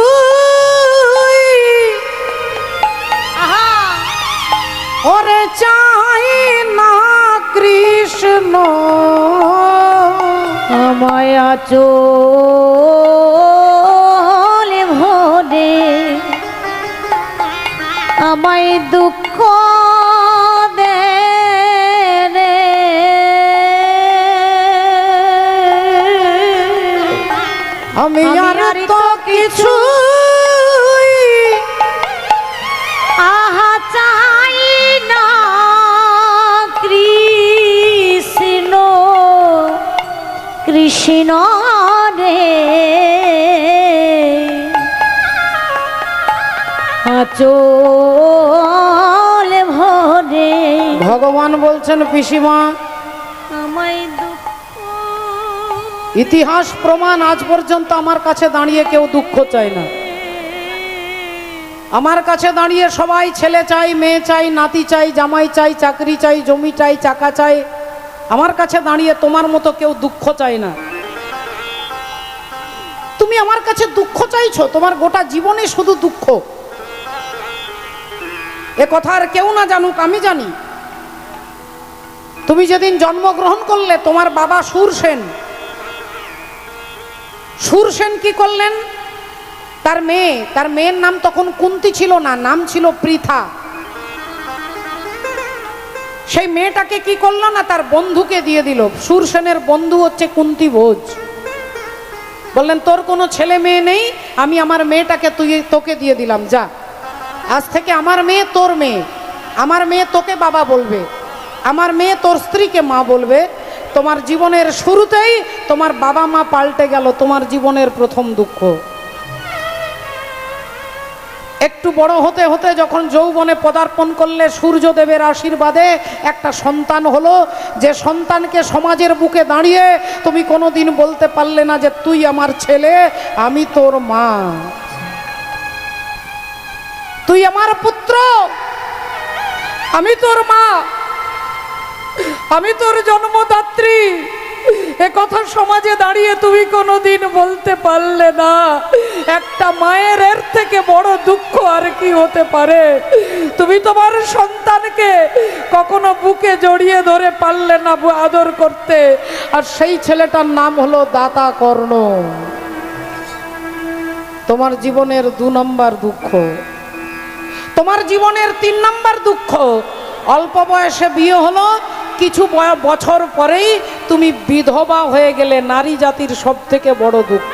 Speaker 1: ওরে চাই না কৃষ্ণ,
Speaker 2: আমায় আঁচলে ভরে আমায় দুঃখ দে রে,
Speaker 1: আমি আর তো কিছু
Speaker 2: আহা চাই না কৃষ্ণ, কৃষ্ণ রে আঁচলে ভরে
Speaker 1: ভগবান বলছেন পিসিমা,
Speaker 2: আমায় দুঃখ
Speaker 1: ইতিহাস প্রমাণ আজ পর্যন্ত আমার কাছে দাঁড়িয়ে কেউ দুঃখ চায় না। আমার কাছে দাঁড়িয়ে সবাই ছেলে চাই, মেয়ে চাই, নাতি চাই, জামাই চাই, চাকরি চাই, জমি চাই, চাকা চাই। আমার কাছে দাঁড়িয়ে তোমার মতো কেউ দুঃখ চায় না। তুমি আমার কাছে দুঃখ চাইছো, তোমার গোটা জীবনে শুধু দুঃখ। এ কথা আর কেউ না জানুক, আমি জানি। তুমি যেদিন জন্মগ্রহণ করলে তোমার বাবা সুরসেন, সুরসেন কি করলেন? তার মেয়ের নাম তখন কুন্তি ছিল না, নাম ছিল পৃথা। সেই মেয়েটাকে কি করলো না, তার বন্ধুকে দিয়ে দিল। সুরসেনের বন্ধু হচ্ছে কুন্তি ভোজ। বললেন তোর কোনো ছেলে মেয়ে নেই, আমি আমার মেয়েটাকে তোকে দিয়ে দিলাম, যা আজ থেকে আমার মেয়ে তোর মেয়ে, আমার মেয়ে তোকে বাবা বলবে, আমার মেয়ে তোর স্ত্রীকে মা বলবে। তোমার জীবনের শুরুতেই তোমার বাবা মা পাল্টে গেল, তোমার জীবনের প্রথম দুঃখ। একটু বড় হতে হতে যখন যৌবনে পদার্পণ করলে, সূর্যদেবের আশীর্বাদে একটা সন্তান হলো, যে সন্তানকে সমাজের বুকে দাঁড়িয়ে তুমি কোনোদিন বলতে পারলে না যে তুই আমার ছেলে, আমি তোর মা, তুই আমার পুত্র, আমি তোর মা, আমি তোর জন্মদাত্রী। এ কথা সমাজে দাঁড়িয়ে তুমি কোনোদিন বলতে পারলে না। একটা মায়ের এর থেকে বড় দুঃখ আর কি হতে পারে? তুমি তোমার সন্তানকে কখনো বুকে জড়িয়ে ধরে পারলে না আদর করতে, আর সেই ছেলেটার নাম হলো দাতা কর্ণ। তোমার জীবনের 2 নম্বর দুঃখ। তোমার জীবনের 3 নম্বর দুঃখ, অল্প বয়সে বিয়ে হলো, কিছু বছর পরেই তুমি বিধবা হয়ে গেলে। নারী জাতির সব থেকে বড় দুঃখ,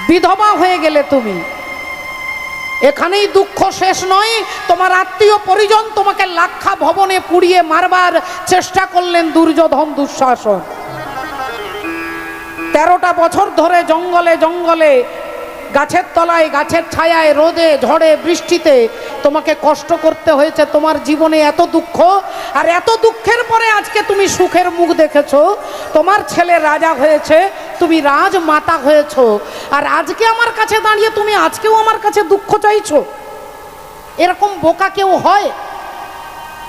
Speaker 1: বিধবা হয়ে গেলে তুমি। এখানেই দুঃখ শেষ নয়, তোমার আত্মীয় পরিজন তোমাকে লাক্ষা ভবনে পুড়িয়ে মারবার চেষ্টা করলেন দুর্যোধন দুঃশাসন। 13টা বছর ধরে জঙ্গলে জঙ্গলে, গাছের তলায়, গাছের ছায়ায়, রোদে ঝড়ে বৃষ্টিতে তোমাকে কষ্ট করতে হয়েছে। তোমার জীবনে এত দুঃখ, আর এত দুঃখের পরে আজকে তুমি সুখের মুখ দেখেছো। তোমার ছেলে রাজা হয়েছে, তুমি রাজমাতা হয়েছো, আর আজকে আমার কাছে দাঁড়িয়ে তুমি আজকেও আমার কাছে দুঃখ চাইছো। এরকম বোকা কেউ হয়?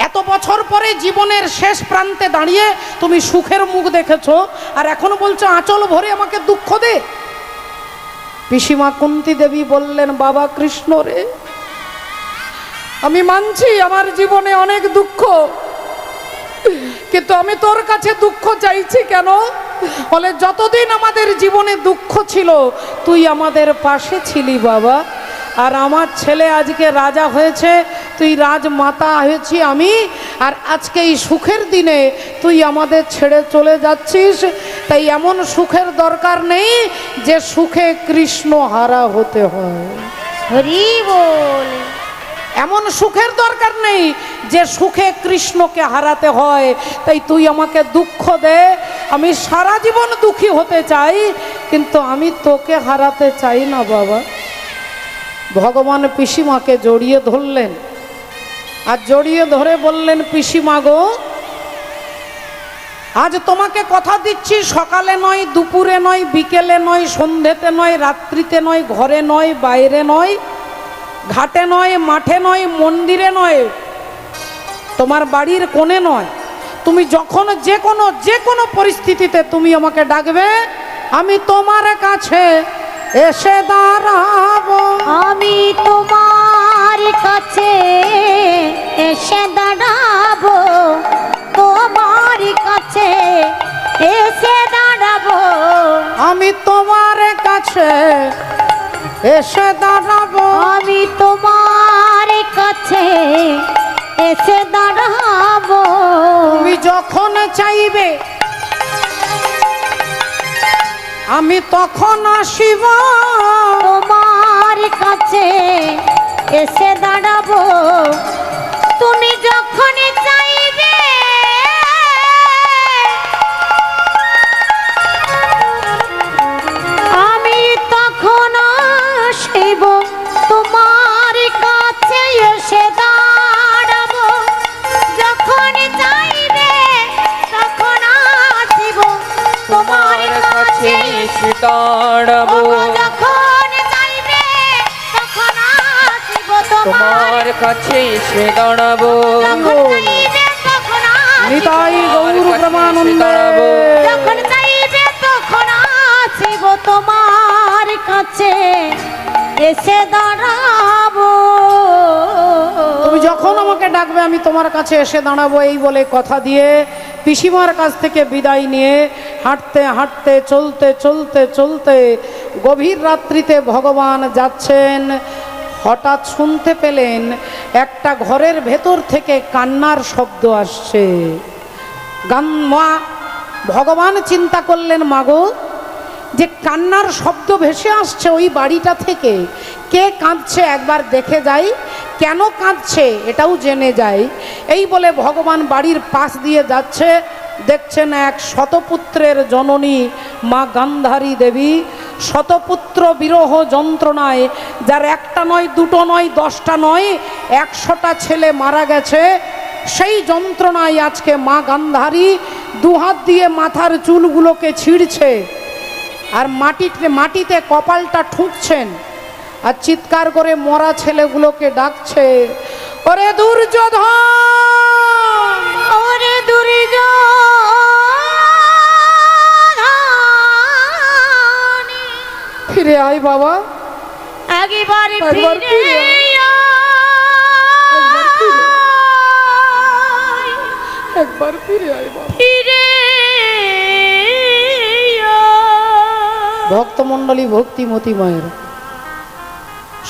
Speaker 1: এত বছর পরে জীবনের শেষ প্রান্তে দাঁড়িয়ে তুমি সুখের মুখ দেখেছো, আর এখন বলছো আঁচল ভরে আমাকে দুঃখ দে। পিসিমা কুন্তি দেবী বললেন, বাবা কৃষ্ণ রে, আমি মানছি আমার জীবনে অনেক দুঃখ, কিন্তু আমি তোর কাছে দুঃখ চাইছি কেন? বলে যতদিন আমাদের জীবনে দুঃখ ছিল তুই আমাদের পাশে ছিলি বাবা, আর আমার ছেলে আজকে রাজা হয়েছে, তুই রাজমাতা হয়েছি আমি, আর আজকে এই সুখের দিনে তুই আমাদের ছেড়ে চলে যাচ্ছিস। তাই এমন সুখের দরকার নেই যে সুখে কৃষ্ণ হারা হতে হয়।
Speaker 2: হরি বল।
Speaker 1: এমন সুখের দরকার নেই যে সুখে কৃষ্ণকে হারাতে হয়। তাই তুই আমাকে দুঃখ দে, আমি সারা জীবন দুঃখী হতে চাই, কিন্তু আমি তোকে হারাতে চাই না বাবা। ভগবান পিসিমাকে জড়িয়ে ধরলেন, আর জড়িয়ে ধরে বললেন, পিসিমা গো, আজ তোমাকে কথা দিচ্ছি, সকালে নয়, দুপুরে নয়, বিকেলে নয়, সন্ধ্যেতে নয়, রাত্রিতে নয়, ঘরে নয়, বাইরে নয়, ঘাটে নয়, মাঠে নয়, মন্দিরে নয়, তোমার বাড়ির কোণে নয়, তুমি যখন যে কোনো পরিস্থিতিতে তুমি আমাকে ডাকবে, আমি তোমার কাছে এসে দাঁড়াবো।
Speaker 2: আমি তোমার কাছে এসে দাঁড়াবো, তোমার কাছে এসে দাঁড়াবো,
Speaker 1: আমি তোমার কাছে এসে দাঁড়াবো,
Speaker 2: আমি তোমার কাছে এসে দাঁড়াবো।
Speaker 1: তুমি যখন চাইবে আমি তখন আসিব,
Speaker 2: তোমার কাছে এসে দাঁড়াবো, তুমি যখন চাইবে আমি তখন আসিব, তোমার কাছে এসে দাঁড়াবো।
Speaker 3: তোমার কাছে এসে দাঁড়াবো
Speaker 2: যখন চাইবে তখন
Speaker 1: নিতাই গৌর
Speaker 3: তোমার কাছে এসে
Speaker 1: প্রেমানন্দে
Speaker 3: দাঁড়াবো।
Speaker 2: যখন চাইবে তখন আসিব তোমার কাছে এসে দাঁড়াবো।
Speaker 1: তুমি যখন আমাকে ডাকবে আমি তোমার কাছে এসে দাঁড়াবো, এই বলে কথা দিয়ে পিসিমার কাছ থেকে বিদায় নিয়ে হাঁটতে হাঁটতে চলতে চলতে চলতে গভীর রাত্রিতে ভগবান যাচ্ছেন। হঠাৎ শুনতে পেলেন একটা ঘরের ভেতর থেকে কান্নার শব্দ আসছে। মা ভগবান চিন্তা করলেন, মাগো যে কান্নার শব্দ ভেসে আসছে ওই বাড়িটা থেকে, কে কাঁদছে একবার দেখে যাই, কেন কাঁদছে এটাও জেনে যাই। এই বলে ভগবান বাড়ির পাশ দিয়ে যাচ্ছে। দেখছেন এক শতপুত্রের জননী মা গান্ধারী দেবী শতপুত্র বিরহ যন্ত্রণায়, যার একটা নয় দুটো নয় 10টা নয় 100টা ছেলে মারা গেছে, সেই যন্ত্রণায় আজকে মা গান্ধারী দুহাত দিয়ে মাথার চুলগুলোকে ছিঁড়ছে আর মাটিতে কপালটা ঠুকছেন আর চিৎকার করে মরা ছেলেগুলোকে ডাকছে, ওরে দুর্যোধন,
Speaker 2: ওরে দুর্যোধন,
Speaker 1: ফিরে আয় বাবা,
Speaker 2: একবার
Speaker 1: একবার
Speaker 2: ফিরে
Speaker 1: ফিরে
Speaker 2: আয়,
Speaker 1: একবার ফিরে আয় বাবা।
Speaker 2: ফিরে
Speaker 1: ভক্তমণ্ডলী ভক্তিমতী মায়ের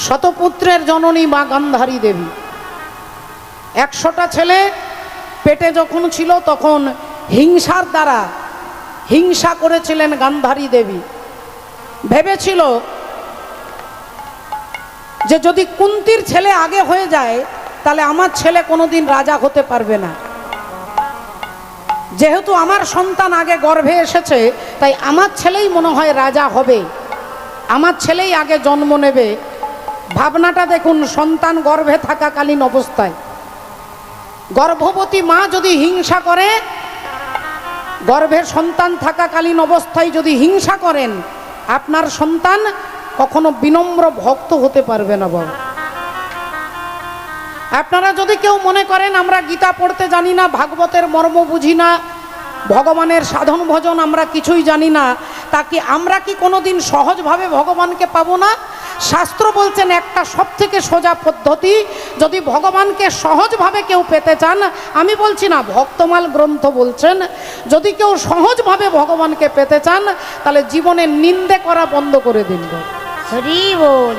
Speaker 1: শতপুত্রের জননী মা গান্ধারী দেবী 100টা ছেলে পেটে যখন ছিল তখন হিংসার দ্বারা হিংসা করেছিলেন গান্ধারী দেবী। ভেবেছিল যে যদি কুন্তির ছেলে আগে হয়ে যায় তাহলে আমার ছেলে কোনোদিন রাজা হতে পারবে না, যেহেতু আমার সন্তান আগে গর্ভে এসেছে তাই আমার ছেলেই মনে হয় রাজা হবে, আমার ছেলেই আগে জন্ম নেবে। ভাবনাটা দেখুন, সন্তান গর্ভে থাকাকালীন অবস্থায় গর্ভবতী মা যদি হিংসা করে, গর্ভে সন্তান থাকাকালীন অবস্থায় যদি হিংসা করেন, আপনার সন্তান কখনো বিনম্র ভক্ত হতে পারবে না বাবা। আপনারা যদি কেউ মনে করেন আমরা গীতা পড়তে জানি না, ভাগবতের মর্ম বুঝি না, ভগবানের সাধন ভজন আমরা কিছুই জানি না, তাকে আমরা কি কোনোদিন সহজভাবে ভগবানকে পাবো না? শাস্ত্র বলছেন একটা সবথেকে সোজা পদ্ধতি, যদি ভগবানকে সহজভাবে কেউ পেতে চান, আমি বলছি না, ভক্তমাল গ্রন্থ বলছেন, যদি কেউ সহজভাবে ভগবানকে পেতে চান তাহলে জীবনে নিন্দে করা বন্ধ করে দিন।
Speaker 2: হরি বল।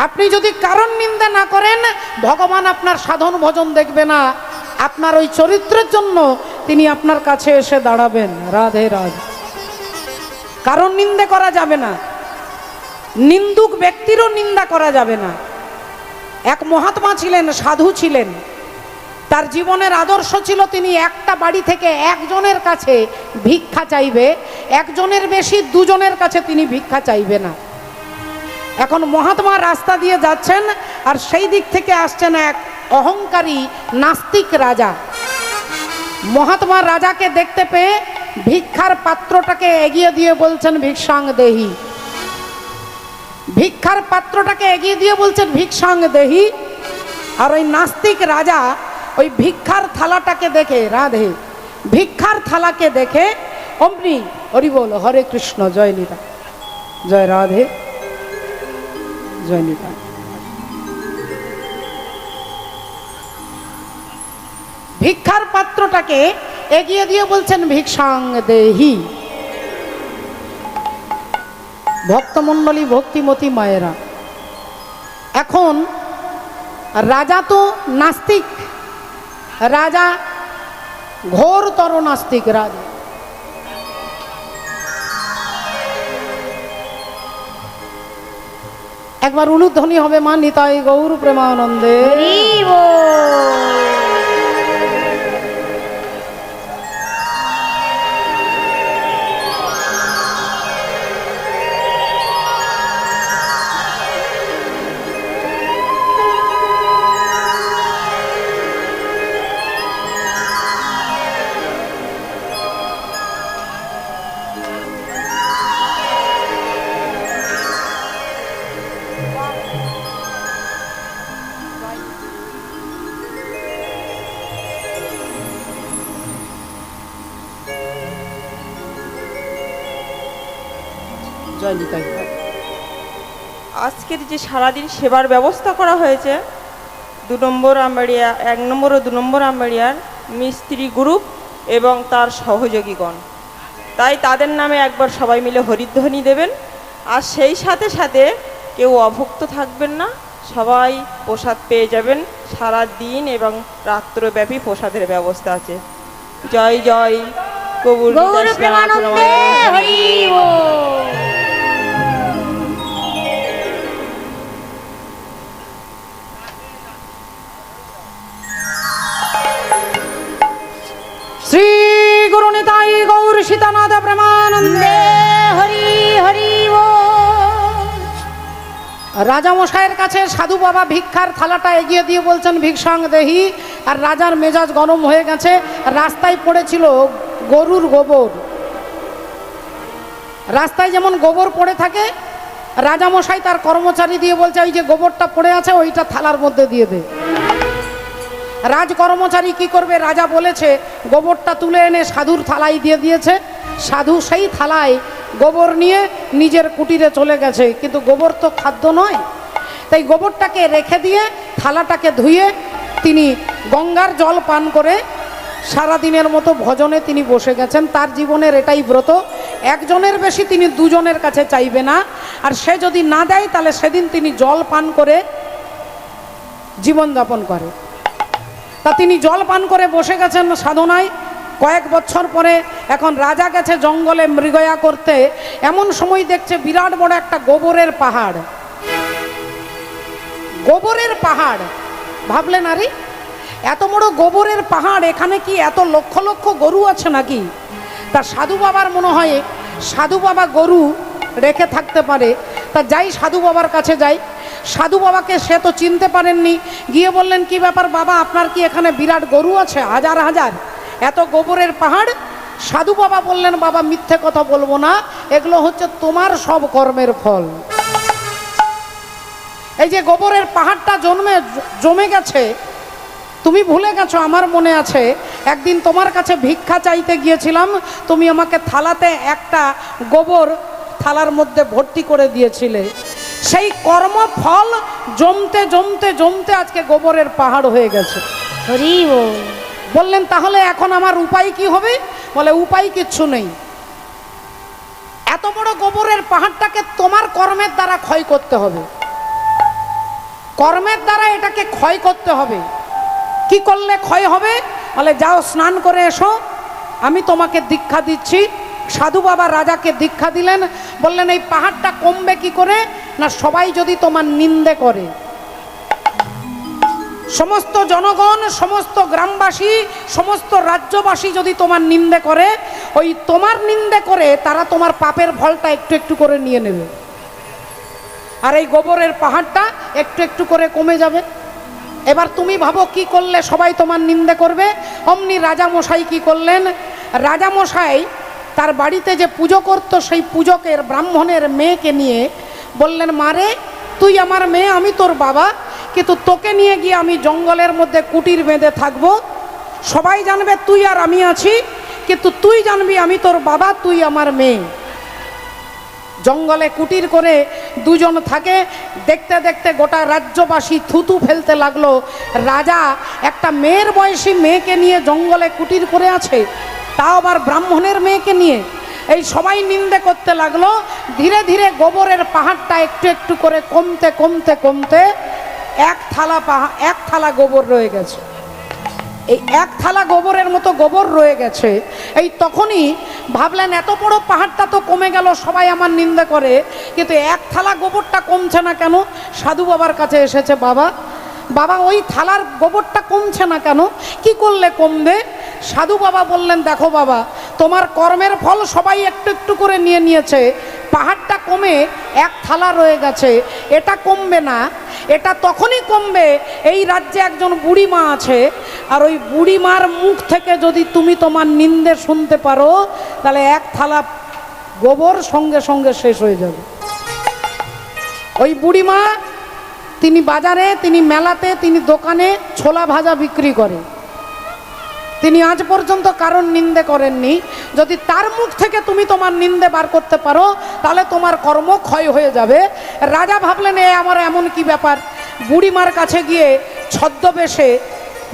Speaker 1: আপনি যদি কারণ নিন্দা না করেন, ভগবান আপনার সাধন ভজন দেখবে না, আপনার ওই চরিত্রের জন্য তিনি আপনার কাছে এসে দাঁড়াবেন। রাধে রাধে। কারণ নিন্দে করা যাবে না, নিন্দুক ব্যক্তিরও নিন্দা করা যাবে না। এক মহাত্মা ছিলেন, সাধু ছিলেন, তার জীবনের আদর্শ ছিল তিনি একটা বাড়ি থেকে একজনের কাছে ভিক্ষা চাইবে, একজনের বেশি দুজনের কাছে তিনি ভিক্ষা চাইবে না। এখন মহাত্মা রাস্তা দিয়ে যাচ্ছেন আর সেই দিক থেকে আসছেন এক অহংকারী নাস্তিক রাজা। মহাত্মা রাজাকে দেখতে পেয়ে ভিক্ষার পাত্রটাকে এগিয়ে দিয়ে বলছেন ভিক্ষাং দেহি, ভিক্ষার পাত্রটাকে এগিয়ে দিয়ে বলছেন ভিক্ষাং দেহি। আর ওই নাস্তিক রাজা ওই ভিক্ষার থালাটাকে দেখে, রাধে, ভিক্ষার থালাকে দেখে অমনি হরি বল, হরে কৃষ্ণ, জয় নিতা, জয় রাধে, জয় নিতা। ভিক্ষার পাত্রটাকে এগিয়ে দিয়ে বলছেন ভিক্ষাং দেহি। ভক্তমণ্ডলী ভক্তিমতী মায়েরা, এখন রাজা তো নাস্তিক, রাজা ঘোরতর নাস্তিক। রাজা একবার উলুধ্বনি হবে মা নিতাই গৌর প্রেমানন্দে।
Speaker 2: হরি বল।
Speaker 1: জয় নিতাই।
Speaker 4: আজকের যে সারাদিন সেবার ব্যবস্থা করা হয়েছে 2 নম্বর আমবাড়িয়া 1 নম্বর ও 2 নম্বর আমবাড়িয়ার মিস্ত্রি গ্রুপ এবং তার সহযোগীগণ, তাই তাদের নামে একবার সবাই মিলে হরিধ্বনি দেবেন। আর সেই সাথে সাথে কেউ অভুক্ত থাকবেন না, সবাই প্রসাদ পেয়ে যাবেন। সারা দিন এবং রাত্রব্যাপী প্রসাদের ব্যবস্থা আছে। জয় জয় কবুল
Speaker 2: গৌর প্রেমানন্দে হরি বল।
Speaker 1: শ্রী গুরু নিতাই গৌর সীতানাথ প্রেমানন্দে
Speaker 2: হরি হরি বল।
Speaker 1: রাজামশাইয়ের কাছে সাধু বাবা ভিক্ষার থালাটা এগিয়ে দিয়ে বলছেন ভিক্ষাং দেহি। আর রাজার মেজাজ গরম হয়ে গেছে। রাস্তায় পড়েছিল গরুর গোবর। রাস্তায় যেমন গোবর পড়ে থাকে, রাজামশাই তার কর্মচারী দিয়ে বলছে ওই যে গোবরটা পড়ে আছে ওইটা থালার মধ্যে দিয়ে দে। রাজ কর্মচারী কি করবে, রাজা বলেছে গোবরটা তুলে এনে সাধুর থালায় দিয়ে দিয়েছে। সাধু সেই থালায় গোবর নিয়ে নিজের কুটিরে চলে গেছে, কিন্তু গোবর তো খাদ্য নয়, তাই গোবরটাকে রেখে দিয়ে থালাটাকে ধুয়ে তিনি গঙ্গার জল পান করে সারাদিনের মতো ভজনে তিনি বসে গেছেন। তার জীবনের এটাই ব্রত, একজনের বেশি তিনি দুজনের কাছে চাইবে না। আর সে যদি না দেয় তাহলে সেদিন তিনি জল পান করে জীবনযাপন করে। তা তিনি জল পান করে বসে গেছেন সাধনায়। কয়েক বছর পরে এখন রাজা গেছে জঙ্গলে মৃগয়া করতে, এমন সময় দেখছে বিরাট বড় একটা গোবরের পাহাড়। গোবরের পাহাড়, ভাবলেন আরে এত বড় গোবরের পাহাড়, এখানে কি এত লক্ষ লক্ষ গরু আছে নাকি? তা সাধু বাবার মনে হয় সাধু বাবা গরু রেখে থাকতে পারে। তা যাই সাধু বাবার কাছে যাই। সাধু বাবাকে সে তো চিনতে পারেননি, গিয়ে বললেন কি ব্যাপার বাবা, আপনার কি এখানে বিরাট গরু আছে হাজার হাজার, এত গোবরের পাহাড়? সাধু বাবা বললেন বাবা মিথ্যে কথা বলবো না, এগুলো হচ্ছে তোমার সব কর্মের ফল। এই যে গোবরের পাহাড়টা জমে গেছে, তুমি ভুলে গেছো, আমার মনে আছে একদিন তোমার কাছে ভিক্ষা চাইতে গিয়েছিলাম, তুমি আমাকে থালাতে একটা গোবর থালার মধ্যে ভর্তি করে দিয়েছিলে। সেই কর্মফল জমতে জমতে জমতে আজকে গোবরের পাহাড় হয়ে গেছে।
Speaker 2: হরি বল।
Speaker 1: বললেন তাহলে এখন আমার উপায় কি হবে? বলে উপায় কিচ্ছু নেই, এত বড় গোবরের পাহাড়টাকে তোমার কর্মের দ্বারা ক্ষয় করতে হবে। কর্মের দ্বারা এটাকে ক্ষয় করতে হবে। কি করলে ক্ষয় হবে? বলে যাও স্নান করে এসো, আমি তোমাকে দীক্ষা দিচ্ছি। সাধু বাবা রাজাকে দীক্ষা দিলেন। বললেন এই পাহাড়টা কমবে কি করে? না সবাই যদি তোমার নিন্দে করে, সমস্ত জনগণ, সমস্ত গ্রামবাসী, সমস্ত রাজ্যবাসী যদি তোমার নিন্দে করে, ওই তোমার নিন্দে করে তারা তোমার পাপের ফলটা একটু একটু করে নিয়ে নেবে, আর এই গোবরের পাহাড়টা একটু একটু করে কমে যাবে। এবার তুমি ভাবো কি করলে সবাই তোমার নিন্দে করবে? অমনি রাজামশাই কি করলেন, রাজামশাই তার বাড়িতে যে পুজো করত সেই পূজকের ব্রাহ্মণের মেয়েকে নিয়ে বললেন মারে তুই আমার মেয়ে, আমি তোর বাবা, কিন্তু তোকে নিয়ে গিয়ে আমি জঙ্গলের মধ্যে কুটির বেঁধে থাকবো, সবাই জানবে তুই আর আমি আছি, কিন্তু তুই জানবি আমি তোর বাবা, তুই আমার মেয়ে। জঙ্গলে কুটির করে দুজন থাকে। দেখতে দেখতে গোটা রাজ্যবাসী থুতু ফেলতে লাগলো, রাজা একটা মেয়ের বয়সী মেয়েকে নিয়ে জঙ্গলে কুটির করে আছে, তাও আবার ব্রাহ্মণের মেয়েকে নিয়ে। এই সবাই নিন্দে করতে লাগলো। ধীরে ধীরে গোবরের পাহাড়টা একটু একটু করে কমতে কমতে কমতে এক থালা গোবর রয়ে গেছে। এই এক থালা গোবরের মতো গোবর রয়ে গেছে। এই তখনই ভাবলেন এত বড় পাহাড়টা তো কমে গেল, সবাই আমার নিন্দে করে, কিন্তু এক থালা গোবরটা কমছে না কেন? সাধু বাবার কাছে এসেছে, বাবা বাবা ওই থালার গোবরটা কমছে না কেন, কি করলে কমবে? সাধু বাবা বললেন দেখো বাবা, তোমার কর্মের ফল সবাই একটু একটু করে নিয়ে নিয়েছে, পাহাড়টা কমে এক থালা রয়ে গেছে, এটা কমবে না। এটা তখনই কমবে এই রাজ্যে একজন বুড়ি মা আছে, আর ওই বুড়ি মার মুখ থেকে যদি তুমি তোমার নিন্দে শুনতে পারো তাহলে এক থালা গোবর সঙ্গে সঙ্গে শেষ হয়ে যাবে। ওই বুড়ি মা তিনি বাজারে, তিনি মেলাতে, তিনি দোকানে ছোলা ভাজা বিক্রি করে। তিনি আজ পর্যন্ত কারণ নিন্দে করেননি। যদি তার মুখ থেকে তুমি তোমার নিন্দে বার করতে পারো তাহলে তোমার কর্ম ক্ষয় হয়ে যাবে। রাজা ভাবলেন এ আমার এমন কি ব্যাপার, বুড়িমার কাছে গিয়ে ছদ্মবেশে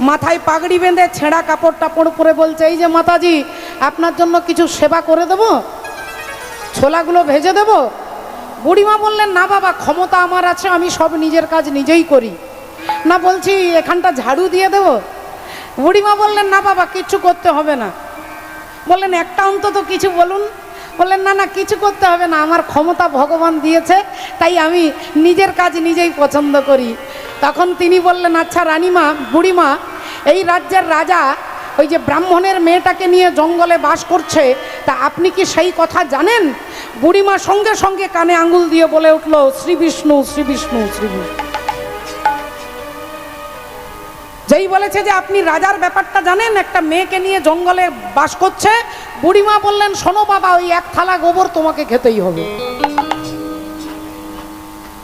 Speaker 1: মাথায় পাগড়ি বেঁধে ছেঁড়া কাপড় টাপড় পরে বলছে, এই যে মাতাজি, আপনার জন্য কিছু সেবা করে দেব, ছোলাগুলো ভেজে দেব। বুড়িমা বললেন, না বাবা, ক্ষমতা আমার আছে, আমি সব নিজের কাজ নিজেই করি। না, বলছি এখানটা ঝাড়ু দিয়ে দেব। বুড়িমা বললেন, না বাবা, কিছু করতে হবে না। বললেন, একটা অন্তত কিছু বলুন। বললেন, না না, কিছু করতে হবে না, আমার ক্ষমতা ভগবান দিয়েছে, তাই আমি নিজের কাজ নিজেই পছন্দ করি। তখন তিনি বললেন, আচ্ছা রানীমা, বুড়িমা, এই রাজ্যের রাজা ওই যে ব্রাহ্মণের মেয়েটাকে নিয়ে জঙ্গলে বাস করছে, তা আপনি কি সেই কথা জানেন? বুড়িমা সঙ্গে সঙ্গে কানে আঙুল দিয়ে বলে উঠল, শ্রী বিষ্ণু, শ্রী বিষ্ণু, শ্রী বিষ্ণু। যেই বলেছে যে আপনি রাজার ব্যাপারটা জানেন, একটা মেয়েকে নিয়ে জঙ্গলে বাস করছে, বুড়িমা বললেন, শোনো বাবা, ওই এক থালা গোবর তোমাকে খেতেই হবে।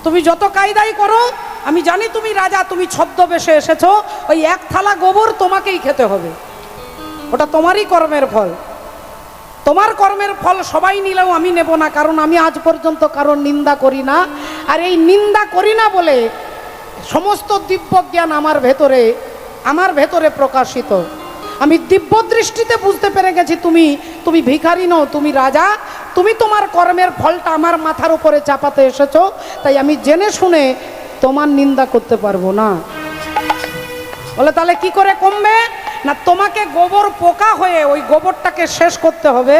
Speaker 1: তুমি যত কায়দাই করো, আমি জানি তুমি রাজা, তুমি ছদ্মবেশে এসেছো, ওই এক থালা গোবর তোমাকেই খেতে হবে। ওটা তোমারই কর্মের ফল। তোমার কর্মের ফল সবাই নিলেও আমি নেব না, কারণ আমি আজ পর্যন্ত কারোর নিন্দা করি না। আর এই নিন্দা করি না বলে সমস্ত দিব্য জ্ঞান আমার ভেতরে প্রকাশিত। আমি দিব্য দৃষ্টিতে বুঝতে পেরে গেছি তুমি ভিখারি নও, তুমি রাজা। তুমি তোমার কর্মের ফলটা আমার মাথার উপরে চাপাতে এসেছো, তাই আমি জেনে শুনে তোমার নিন্দা করতে পারবো না। বলে, তাহলে কি করে কমবে? না, তোমাকে গোবর পোকা হয়ে ওই গোবরটাকে শেষ করতে হবে।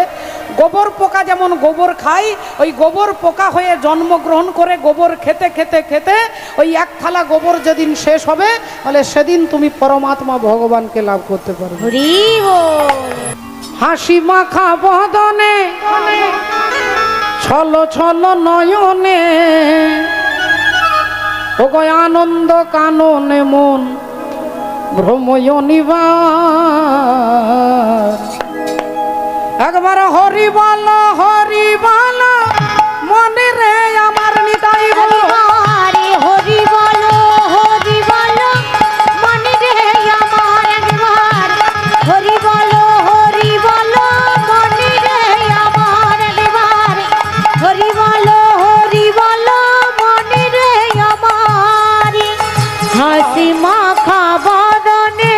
Speaker 1: গোবর পোকা যেমন গোবর খায়, ওই গোবর পোকা হয়ে জন্মগ্রহণ করে গোবর খেতে খেতে খেতে ওই এক থালা গোবর যেদিন শেষ হবে, তাহলে সেদিন তুমি পরমাত্মা ভগবানকে লাভ করতে পারবে।
Speaker 2: হরি বল।
Speaker 1: হাসি মাখা বদনে, ছল ছল নয়নে, ও গো আনন্দ কাননে মন ভ্রময় নিবার। একবার হরি বল, হরি বল, মনে রে আমার নিতাই বল।
Speaker 2: হরি বলো, হরি বলো, মনে রে আমার একবার। হরি বলো, হরি বলো, মনে রে আমার একবার। হরি বলো, হরি বলো, মনে রে আমার। হাসি মাখা বদনে,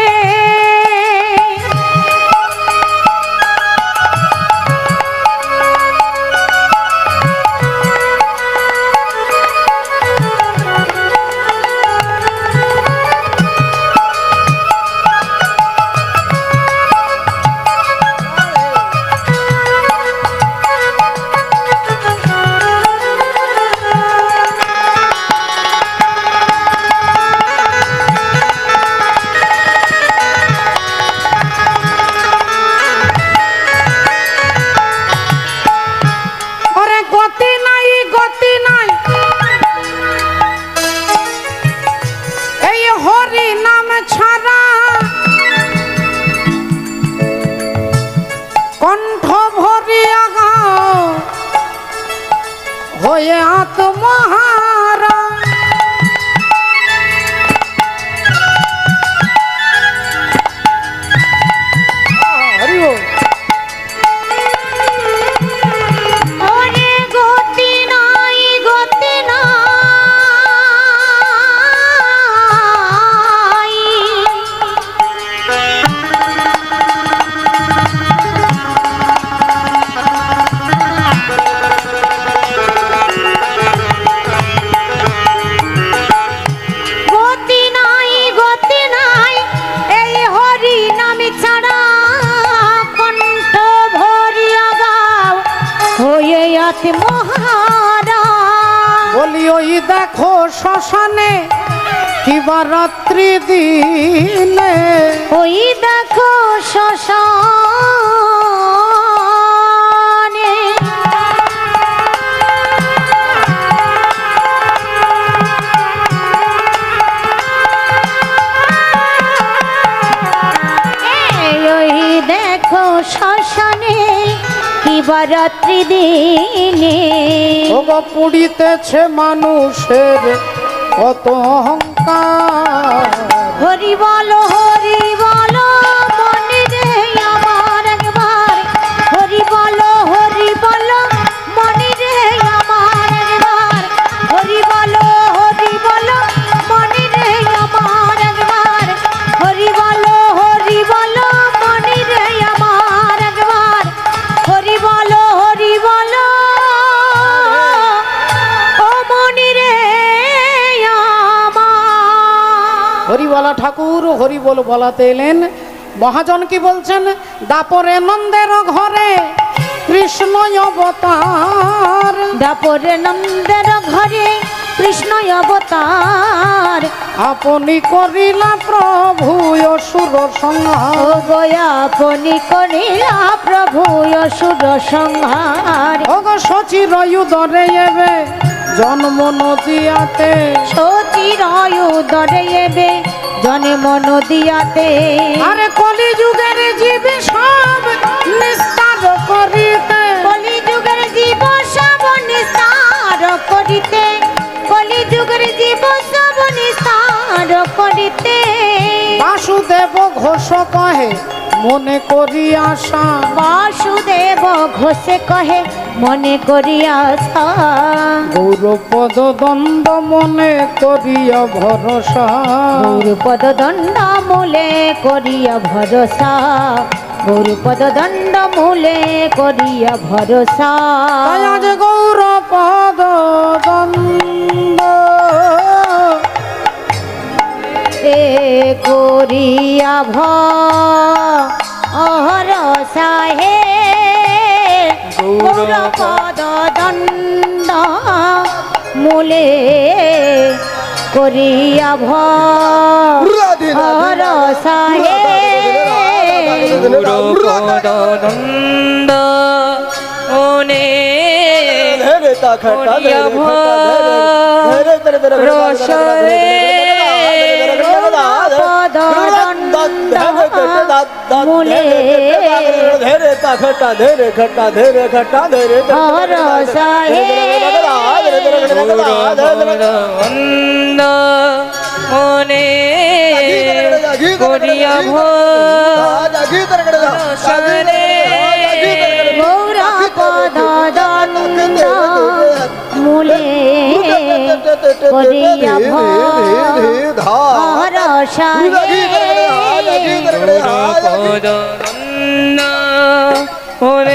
Speaker 2: কণ্ঠ ভরিয়া গাও হয়ে আত্মহারা। হরি বল। ওরে গতি নাই, গতি নাই, গতি নাই, গতি নাই, এই হরি নামে ছাড়া। কণ্ঠ ভরিয়া গাও হয়ে আত্মহারা।
Speaker 1: বলি, ওই দেখো শ্মশানে কিবা রাত্রি দিনে,
Speaker 2: ওই দেখো শ্মশানে, ওই দেখো শ্মশানে কিবা রাত্রি দিনে।
Speaker 1: ওগো পুড়িতেছে মানুষের কত অহংকার।
Speaker 2: হরি বলো, হরি বলো, মনে রে
Speaker 1: হরিবলা ঠাকুর হরিবল বলাতে এলেন। মহাজন কি বলছেন? দাপরে নন্দের ঘরে কৃষ্ণ অবতার,
Speaker 2: দাপরে নন্দের ঘরে কৃষ্ণ অবতার,
Speaker 1: আপনি করিলা প্রভু অসুর সংহার।
Speaker 2: ও গয়া আপনি করিলা প্রভু অসুর সংহার।
Speaker 1: ওগো সচির উদরে এবে জন্ম নদিয়াতে,
Speaker 2: সচির উদরে এবে জন্ম নদিয়াতে।
Speaker 1: আরে কলি যুগের জীবে সব নিস্তার করিতে,
Speaker 2: কলি যুগের জীব সব নিস্তার করিতে, কলি যুগের জীব সব নিস্তার করিতে।
Speaker 1: বাসুদেব ঘোষ কহে মনে করি আশা,
Speaker 2: বাসুদেব ঘোষে কহে মনে করি আশা।
Speaker 1: গৌরপদ দণ্ড মনে করিয়া ভরসা,
Speaker 2: গৌরপদ দণ্ড মূলে করিয়া ভরসা, গৌরপদ দণ্ড মূলে করিয়া ভরসা।
Speaker 1: তাই আজ গৌরপদ দণ্ড
Speaker 2: এ করিয়া ভরসা হে গৌরপদ দণ্ড মূলে করিয়া ভরসা হে।
Speaker 3: গুরুপদনন্দ মনে করিয়া ভরসারে
Speaker 2: পদ দণ্ড মূলে ভরসা হে।
Speaker 3: গুরুপদনন্দ মনে করিয়া ভরসারে
Speaker 2: গৌরপদ দণ্ড মূলে করিয়া ভরসা হে।
Speaker 3: গুরুপদনন্দ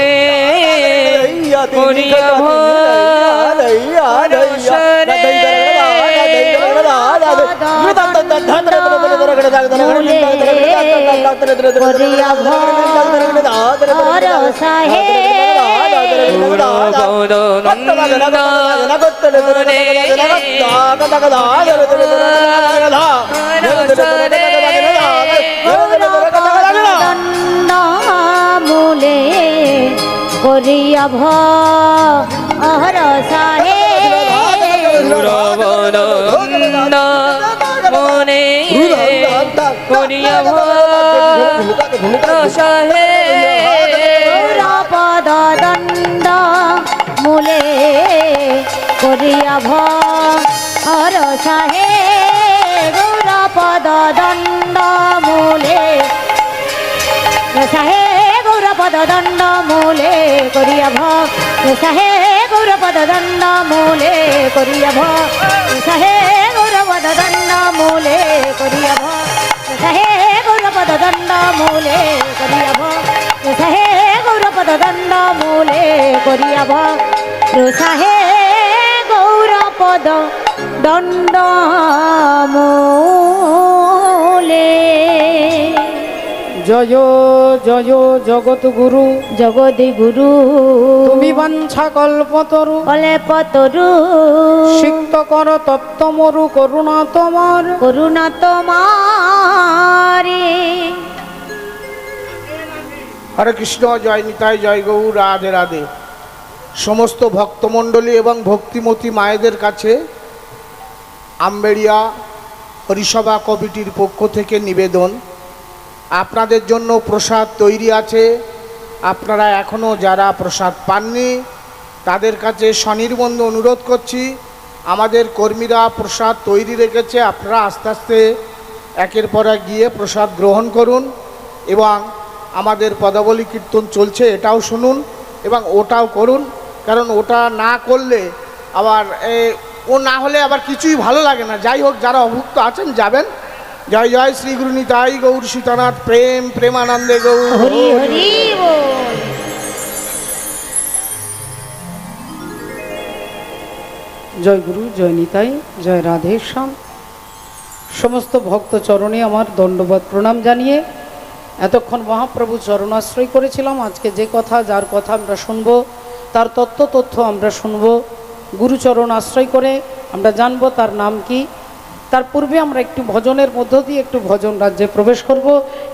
Speaker 3: মনে করিয়া ভরসারে
Speaker 2: করিয়া ভরসা হে। দণ্ড মূলে করিয়া ভরসা হে।
Speaker 3: মনে করিয়া ভরসা হে।
Speaker 2: গৌরপদ দণ্ড মূলে করিয়া ভরসা হে। গৌরপদ দণ্ড মূলে হে। গৌরপদ দণ্ড মূলে করিয়া ভরসা হে। গৌরপদ দণ্ড মূলে করিয়া ভরসা হে। গৌরপদ দণ্ড মূলে করিয়া ভরসা হে। গৌরপদ দণ্ড মূলে করিয়া ভরসা হে। গৌরপদ দণ্ড মূলে করিয়া ভরসা হে। গৌরপদ দণ্ড মূলে।
Speaker 1: জয় জয় জগৎ গুরু,
Speaker 2: জগদি গুরু
Speaker 1: তুমি বাঞ্ছা কল্পতরু,
Speaker 2: কলে পতরু
Speaker 1: সিক্ত কর তপ্ত মরু করুণা তোমার।
Speaker 2: করুণা তোমারে।
Speaker 5: হরে কৃষ্ণ, জয় নিতাই, জয় গৌর, রাধে রাধে। সমস্ত ভক্তমণ্ডলী এবং ভক্তিমতী মায়েদের কাছে আমবেড়িয়া হরিসভা কমিটির পক্ষ থেকে নিবেদন, আপনাদের জন্য প্রসাদ তৈরি আছে। আপনারা এখনও যারা প্রসাদ পাননি তাদের কাছে স্বনির্বন্ধ অনুরোধ করছি, আমাদের কর্মীরা প্রসাদ তৈরি রেখেছে, আপনারা আস্তে আস্তে একের পর এক গিয়ে প্রসাদ গ্রহণ করুন এবং আমাদের পদাবলী কীর্তন চলছে এটাও শুনুন এবং ওটাও করুন, কারণ ওটা না করলে আবার ও না হলে আবার কিছুই ভালো লাগে না। যাই হোক, যারা অভুক্ত আছেন যাবেন। জয় জয় শ্রী গুরু নিতাই গৌর সীতানাথ, প্রেম প্রেমানন্দে গৌর
Speaker 2: হরি হরি বল।
Speaker 1: জয় গুরু, জয় নিতাই, জয় রাধেশ্যাম। সমস্ত ভক্ত চরণে আমার দণ্ডবাদ প্রণাম জানিয়ে এতক্ষণ মহাপ্রভু চরণাশ্রয় করেছিলাম। আজকে যে কথা যার কথা আমরা শুনবো, তার তথ্য আমরা শুনবো, গুরুচরণ আশ্রয় করে আমরা জানবো তার নাম কি। তার পূর্বে আমরা একটু ভজনের মধ্য দিয়ে একটু ভজন রাজ্যে প্রবেশ করব।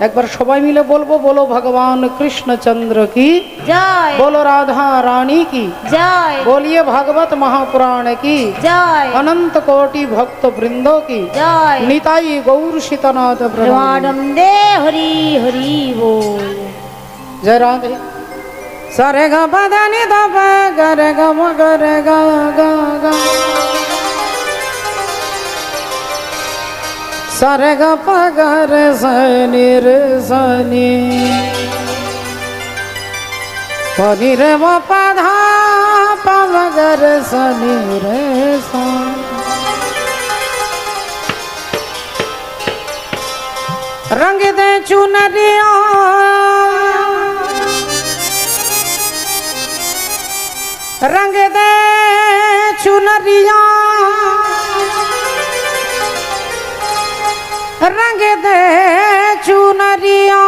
Speaker 1: একবার সবাই মিলে বলবো, বলো ভগবান কৃষ্ণচন্দ্র কি
Speaker 2: জয়,
Speaker 1: बोलो राधा रानी की
Speaker 2: জয়,
Speaker 1: बोलिए भागवत महापुराण की
Speaker 2: জয়,
Speaker 1: अनंत कोटि भक्त वृंदों की
Speaker 2: জয়।
Speaker 1: निताई गौर शीतनाथ प्रभु
Speaker 2: প্রেমানন্দে হরি হরি বল।
Speaker 1: जय राधे। सारे गा पदानी दा पा गा रे गा मा गा रे गा गा गा सारे गा पा गा रे सा नी पनी रे मा पा धा पा मा गा रे सा नी रे सा। रंग दे चुनरिया रंग दे चुनरिया रंग दे चुनरिया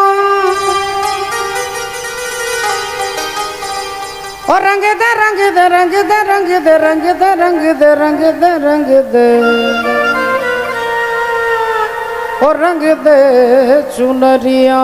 Speaker 1: और रंग दे रंग दे रंग दे रंग दे रंग दे रंग दे रंग दे रंग दे और रंग दे चुनरिया।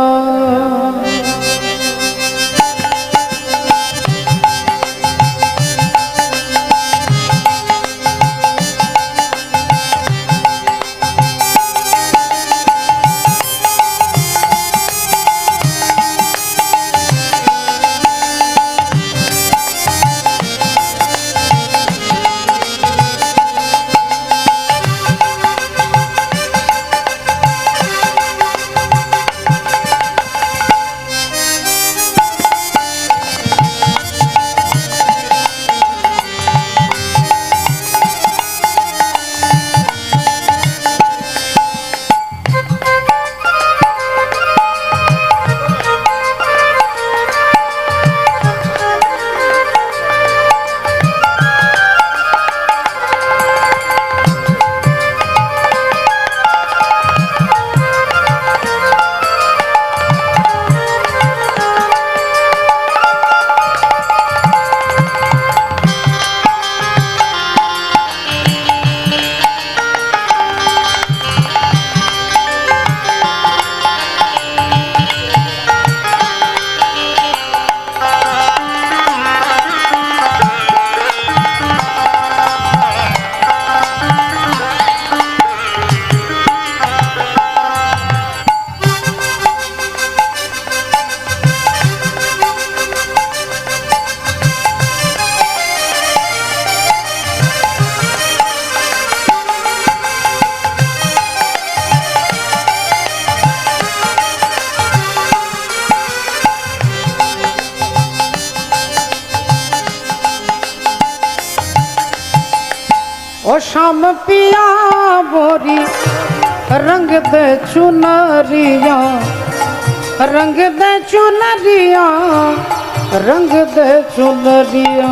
Speaker 1: ओ शाम पिया बोरी रंग दे चुनरिया रंग दे चुनरिया रंग दे चुनरिया।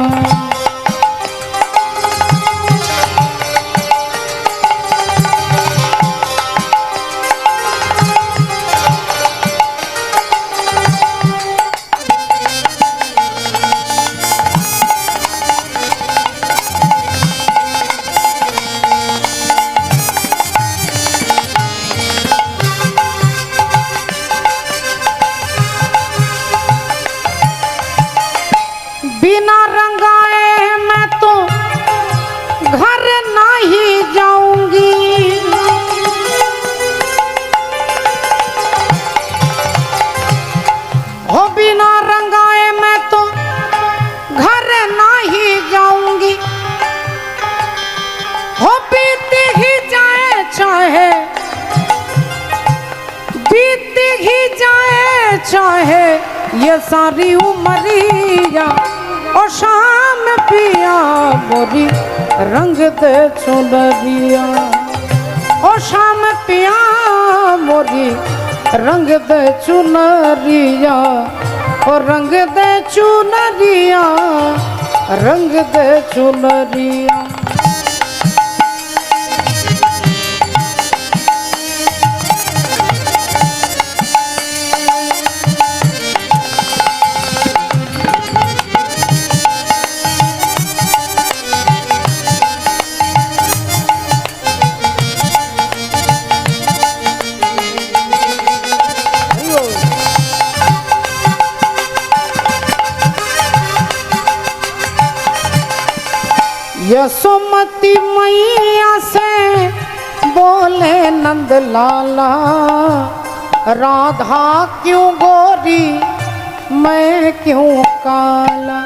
Speaker 1: बिना रंगाए मैं तो घर नहीं जाऊंगी, हो बिना रंगाए मैं तो घर नहीं जाऊंगी, हो बीती ही जाए चाहे बीती ही जाए चाहे ये सारी उमरिया। ओ शाम पिया मोरी रंग दे चुनरिया, ओ शाम पिया मोरी रंग दे चुनरिया, ओ रंग दे चुनरिया रंग दे चुनरिया। यशोमती मैया से बोले नंद लाला, राधा क्यों गोरी मैं क्यों काला।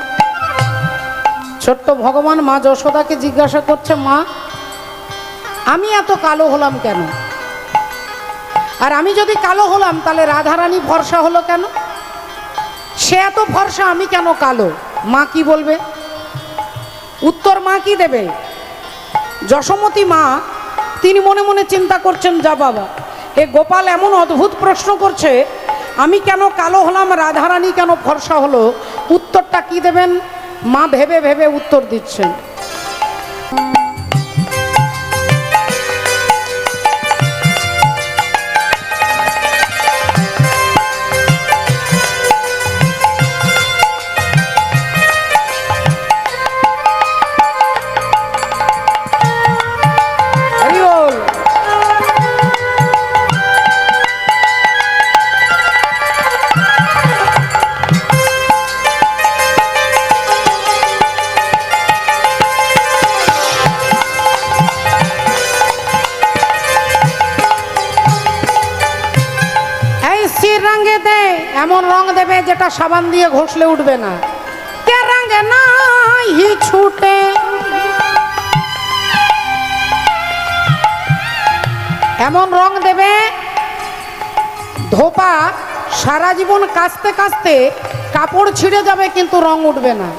Speaker 1: ছোট্ট ভগবান মা যশোদাকে জিজ্ঞাসা করছে, মা আমি এত কালো হলাম কেন? আর আমি যদি কালো হলাম তাহলে রাধারানী ফর্সা হলো কেন? সে এত ফর্সা, আমি কেন কালো? মা কি বলবে? উত্তর মা কি দেবে? যশোমতী মা তিনি মনে মনে চিন্তা করছেন, যা বাবা, এ গোপাল এমন অদ্ভুত প্রশ্ন করছে, আমি কেন কালো হলাম, রাধারানী কেন ফর্সা হলো, উত্তরটা কি দেবেন? মা ভেবে ভেবে উত্তর দিচ্ছেন। এমন রং দেবে যেটা সাবান দিয়ে ঘষলে উঠবে না। কে রঙে নাই ছুটে, এমন রং দেবে ধোপা সারা জীবন কাচতে কাচতে কাপড় ছিঁড়ে যাবে কিন্তু রং উঠবে না।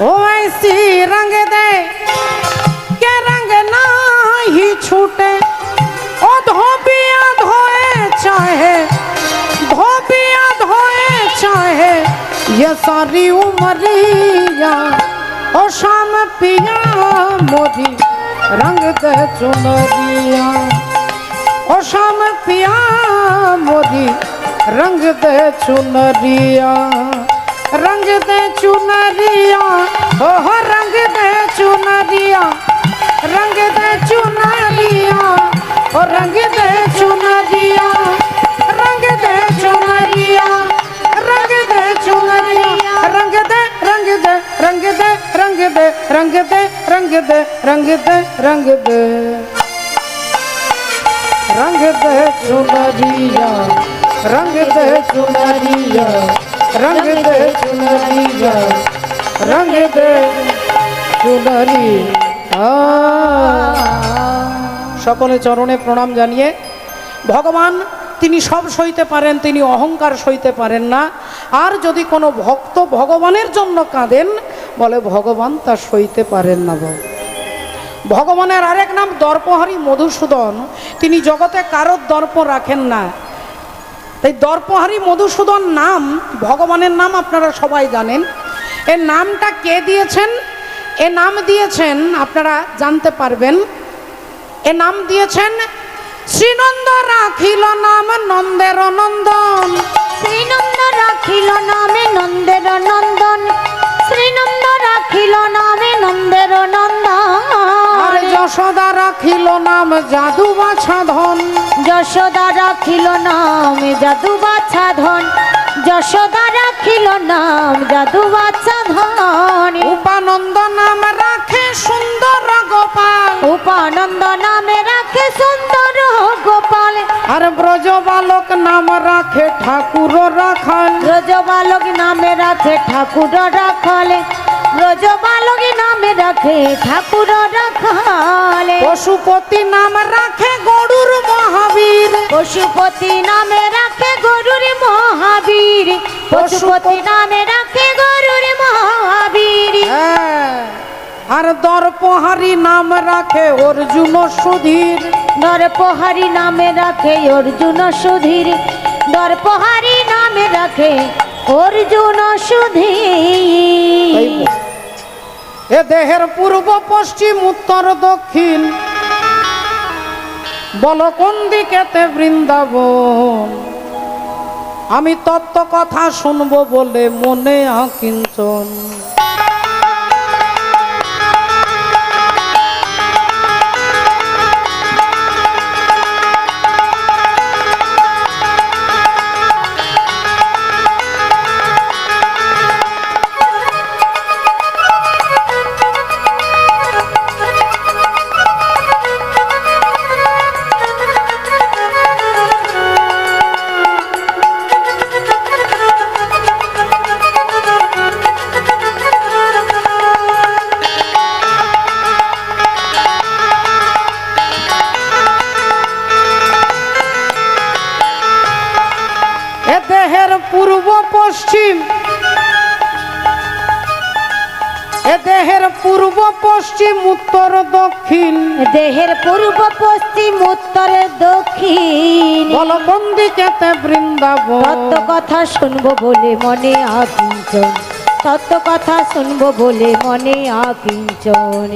Speaker 1: ও ऐसी रंग दे के रंग नाही छूटे, ओ धोबिया धोए चाहे, धोबिया धोए चाहे, ये सारी उमरिया ओ शाम पिया मोरी रंग दे चुनरिया, ओ शाम पिया मोरी रंग दे चुनरिया, रंग दे चुनरिया, ओ रंग दे चुनरिया, रंग दे चुनरिया, ओ रंग दे चुनरिया, रंग दे चुनरिया, रंग दे चुनरिया, रंग दे रंग दे रंग दे रंग दे रंग दे रंग दे रंग दे रंग दे रंग दे चुनरिया, रंग दे चुनरिया, रंग दे चुनरिया, रंग दे चुनरिया। সকলে চরণে প্রণাম জানিয়ে, ভগবান তিনি সব সইতে পারেন, তিনি অহংকার সইতে পারেন না। আর যদি কোনো ভক্ত ভগবানের জন্য কাঁদেন, বলে ভগবান তা সইতে পারেন না। ভগবানের আরেক নাম দর্পহারী মধুসূদন, তিনি জগতে কারোর দর্প রাখেন না। তাই দর্পহারী মধুসূদন নাম ভগবানের নাম, আপনারা সবাই জানেন। এর নামটা কে দিয়েছেন? এ নাম দিয়েছেন, আপনারা জানতে পারবেন, এ নাম দিয়েছেন শ্রীনন্দ রাখিল নাম নন্দের নন্দন,
Speaker 2: শ্রীনন্দ রাখিল নামে নন্দের নন্দন, শ্রীনন্দ রাখিল নামে নন্দের নন্দন।
Speaker 1: আর যশোদা রাখিল নাম জাদু বাছা ধন,
Speaker 2: যশোদা রাখিল নাম জাদু বাছা ধন, যশোদা রাখিল নাম জাদু বাছা ধন।
Speaker 1: উপানন্দ নাম রাখে সুন্দর গোপাল,
Speaker 2: উপানন্দ নামে রাখে সুন্দর গোপাল।
Speaker 1: আর ব্রজ বালক নাম রাখে ঠাকুর রাখাল,
Speaker 2: ব্রজ বালক নামে রাখে ঠাকুর রাখাল, ব্রজ বালক নামে রাখে ঠাকুর রাখাল।
Speaker 1: পশুপতি নাম রাখে গরুর মহাবীর,
Speaker 2: পশুপতি নামে রাখে গরুর মহাবীর, পশুপতি নামে রাখে গরুর মহাবীর।
Speaker 1: হ্যাঁ, আর দর্পহারী নাম রাখে অর্জুন সুধীর,
Speaker 2: নরপহারী নামে রাখে অর্জুন সুধীর, নরপহারী নামে রাখে অর্জুন সুধীর।
Speaker 1: এ দেহের পূর্ব পশ্চিম উত্তর দক্ষিণ, বল কোন দিকেতে বৃন্দাবন। আমি তত্ত্ব কথা শুনবো বলে মনে আকিঞ্চন, পূর্ব পশ্চিম, এ দেহের পূর্ব পশ্চিম উত্তর দক্ষিণ,
Speaker 2: দেহের পূর্ব পশ্চিম উত্তর দক্ষিণ।
Speaker 1: বল কোন দিকেতে বৃন্দাবন।
Speaker 2: তত্ত্ব কথা শুনবো বলে মনে আকিঞ্চন, তত্ত্ব কথা শুনবো বলে মনে আকিঞ্চন।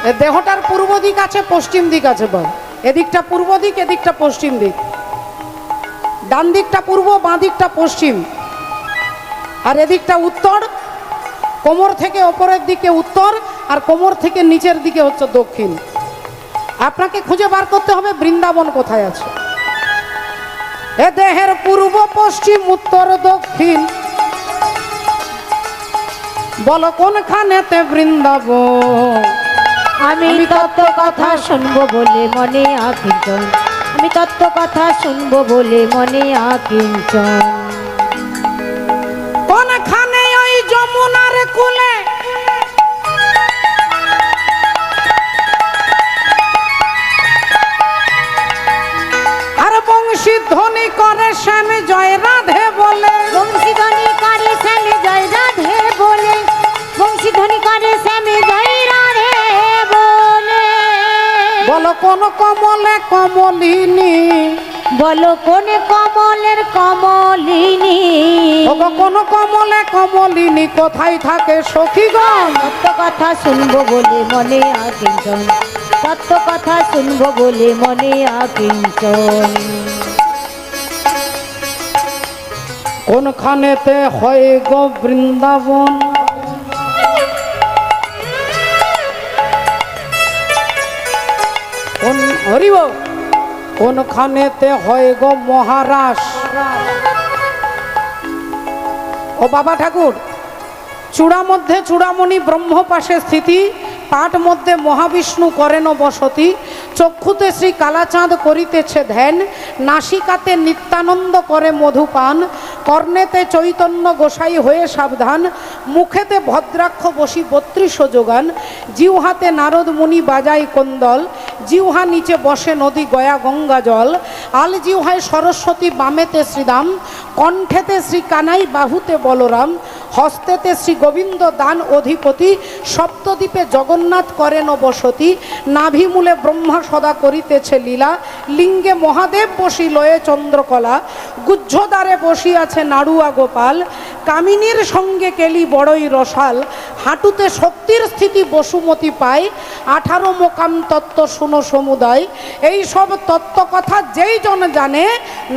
Speaker 1: এ দেহটার পূর্ব দিক আছে, পশ্চিম দিক আছে। বল, এদিকটা পূর্ব দিক, এদিকটা পশ্চিম দিক। ডান দিকটা পূর্ব, বাঁ দিকটা পশ্চিম, আর এদিকটা উত্তর। কোমর থেকে ওপরের দিকে উত্তর, আর কোমর থেকে নিচের দিকে হচ্ছে দক্ষিণ। আপনাকে খুঁজে বার করতে হবে বৃন্দাবন কোথায় আছে। এ দেহের পূর্ব পশ্চিম উত্তর দক্ষিণ, বলো কোনখানেতে বৃন্দাবন।
Speaker 2: আমি তত্ত্ব কথা শুনবো বলে মনে আকিঞ্চন, আমি তত্ত্ব কথা শুনবো বলে মনে আকিঞ্চন।
Speaker 1: কোনখানে ওই যমুনার কুলে, আর বংশী ধ্বনি করে শ্যাম জয় রাধে বলে।
Speaker 2: বংশীধ্বনি করে শ্যামে জয় রাধে বলে, বংশীধ্বনি করে শ্যামে জয় রাধে বলে।
Speaker 1: বলো কোন কমলে কমলিনী,
Speaker 2: বলো কোন কমলের কমলিনী।
Speaker 1: ওগো কোন কমলে কমলিনী কোথায় থাকে সখীগণ।
Speaker 2: তত্ত্ব কথা শুনবো বলে মনে আকিঞ্চন, তত্ত্ব কথা শুনবো বলে মনে আকিঞ্চন।
Speaker 1: কোনখানেতে হয় গো বৃন্দাবন। কোন হরিব, কোনখানেতে হয় গো মহারাস। ও বাবা ঠাকুর, চূড়া মধ্যে চূড়ামণি ব্রহ্ম পাশে স্থিতি, পাট মধ্যে মহাবিষ্ণু করেন বসতি। চক্ষুতে শ্রী কালাচাঁদ করিতেছে ধ্যান, নাসিকাতে নিত্যানন্দ করে মধুপান। কর্ণেতে চৈতন্য গোসাই হয়ে সাবধান, মুখেতে ভদ্রাক্ষ বসি 32 যোগান। জিহ্বাতে নারদ মুনি বাজাই কোন্দল, জিহ্বা নিচে বসে নদী গয়া গঙ্গা জল। আল জিহ্বায় সরস্বতী, বামেতে শ্রীদাম, কণ্ঠেতে শ্রী কানাই, বাহুতে বলরাম। হস্তেতে শ্রী গোবিন্দ দান অধিপতি, সপ্তদ্বীপে জগন্নাথ করেন বসতি। নাভিমূলে ব্রহ্মা সদা করিতেছে লীলা, লিঙ্গে মহাদেব বসি লয়ে চন্দ্রকলা। গুহ্যদ্বারে বসিয়াছে নাড়ুয়া গোপাল, কামিনীর সঙ্গে কেলি বড়ই রসাল। হাঁটুতে শক্তির স্থিতি বসুমতি পায়, 18 মোকাম তত্ত্ব শুনো সমুদায়। এই সব তত্ত্ব কথা যেই জন জানে,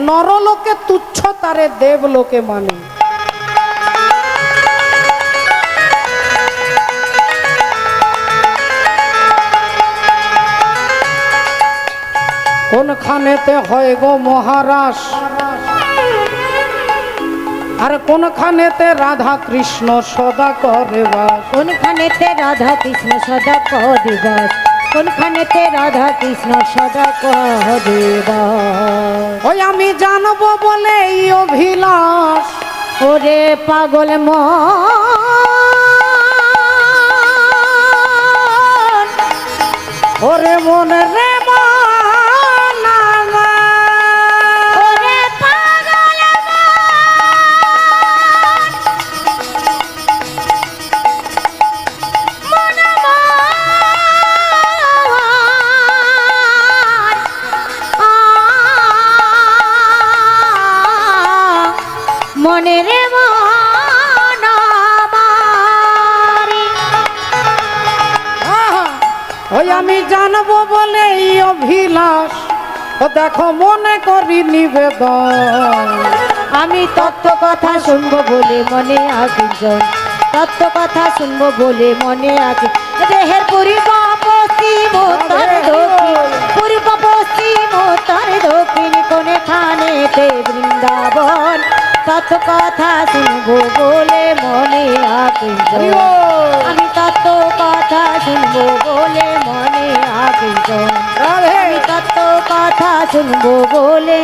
Speaker 1: নরলোকে তুচ্ছ তারে দেবলোকে মানে। কোনখানেতে হয় গো মহারাস, আর কোনখানেতে রাধা কৃষ্ণ সদা করে বাস।
Speaker 2: কোনখানেতে রাধা কৃষ্ণ সদা করে বাস, কোনখানেতে রাধা কৃষ্ণ সদা করে বাস।
Speaker 1: ওই আমি জানবো বলে এই অভিলাষ,
Speaker 2: ওরে পাগল মন,
Speaker 1: ওরে মন রে মন আমার।
Speaker 2: ওরে পাগল মন, মনে রে মন আমারে।
Speaker 1: আহা! ওই আমি জানবো বলে এই অভিলাষ, ও দেখো মনে করি নিবেদন।
Speaker 2: আমি তত্ত্ব কথা শুনবো বলে মনে আকিঞ্চন, তত্ত্ব কথা শুনবো বলে মনে আকি। দেহের পূর্ব পশ্চিম উত্তর দক্ষিণ, পূর্ব পশ্চিম উত্তর দক্ষিণ, কোনখানেতে বৃন্দাবন। তত্ত্ব কথা শুনবো বলে মনে আকিঞ্চন আমি তত্ত্ব কথা শুনবো বলে মনে আকিঞ্চন আমি তত্ত্ব কথা শুনবো বলে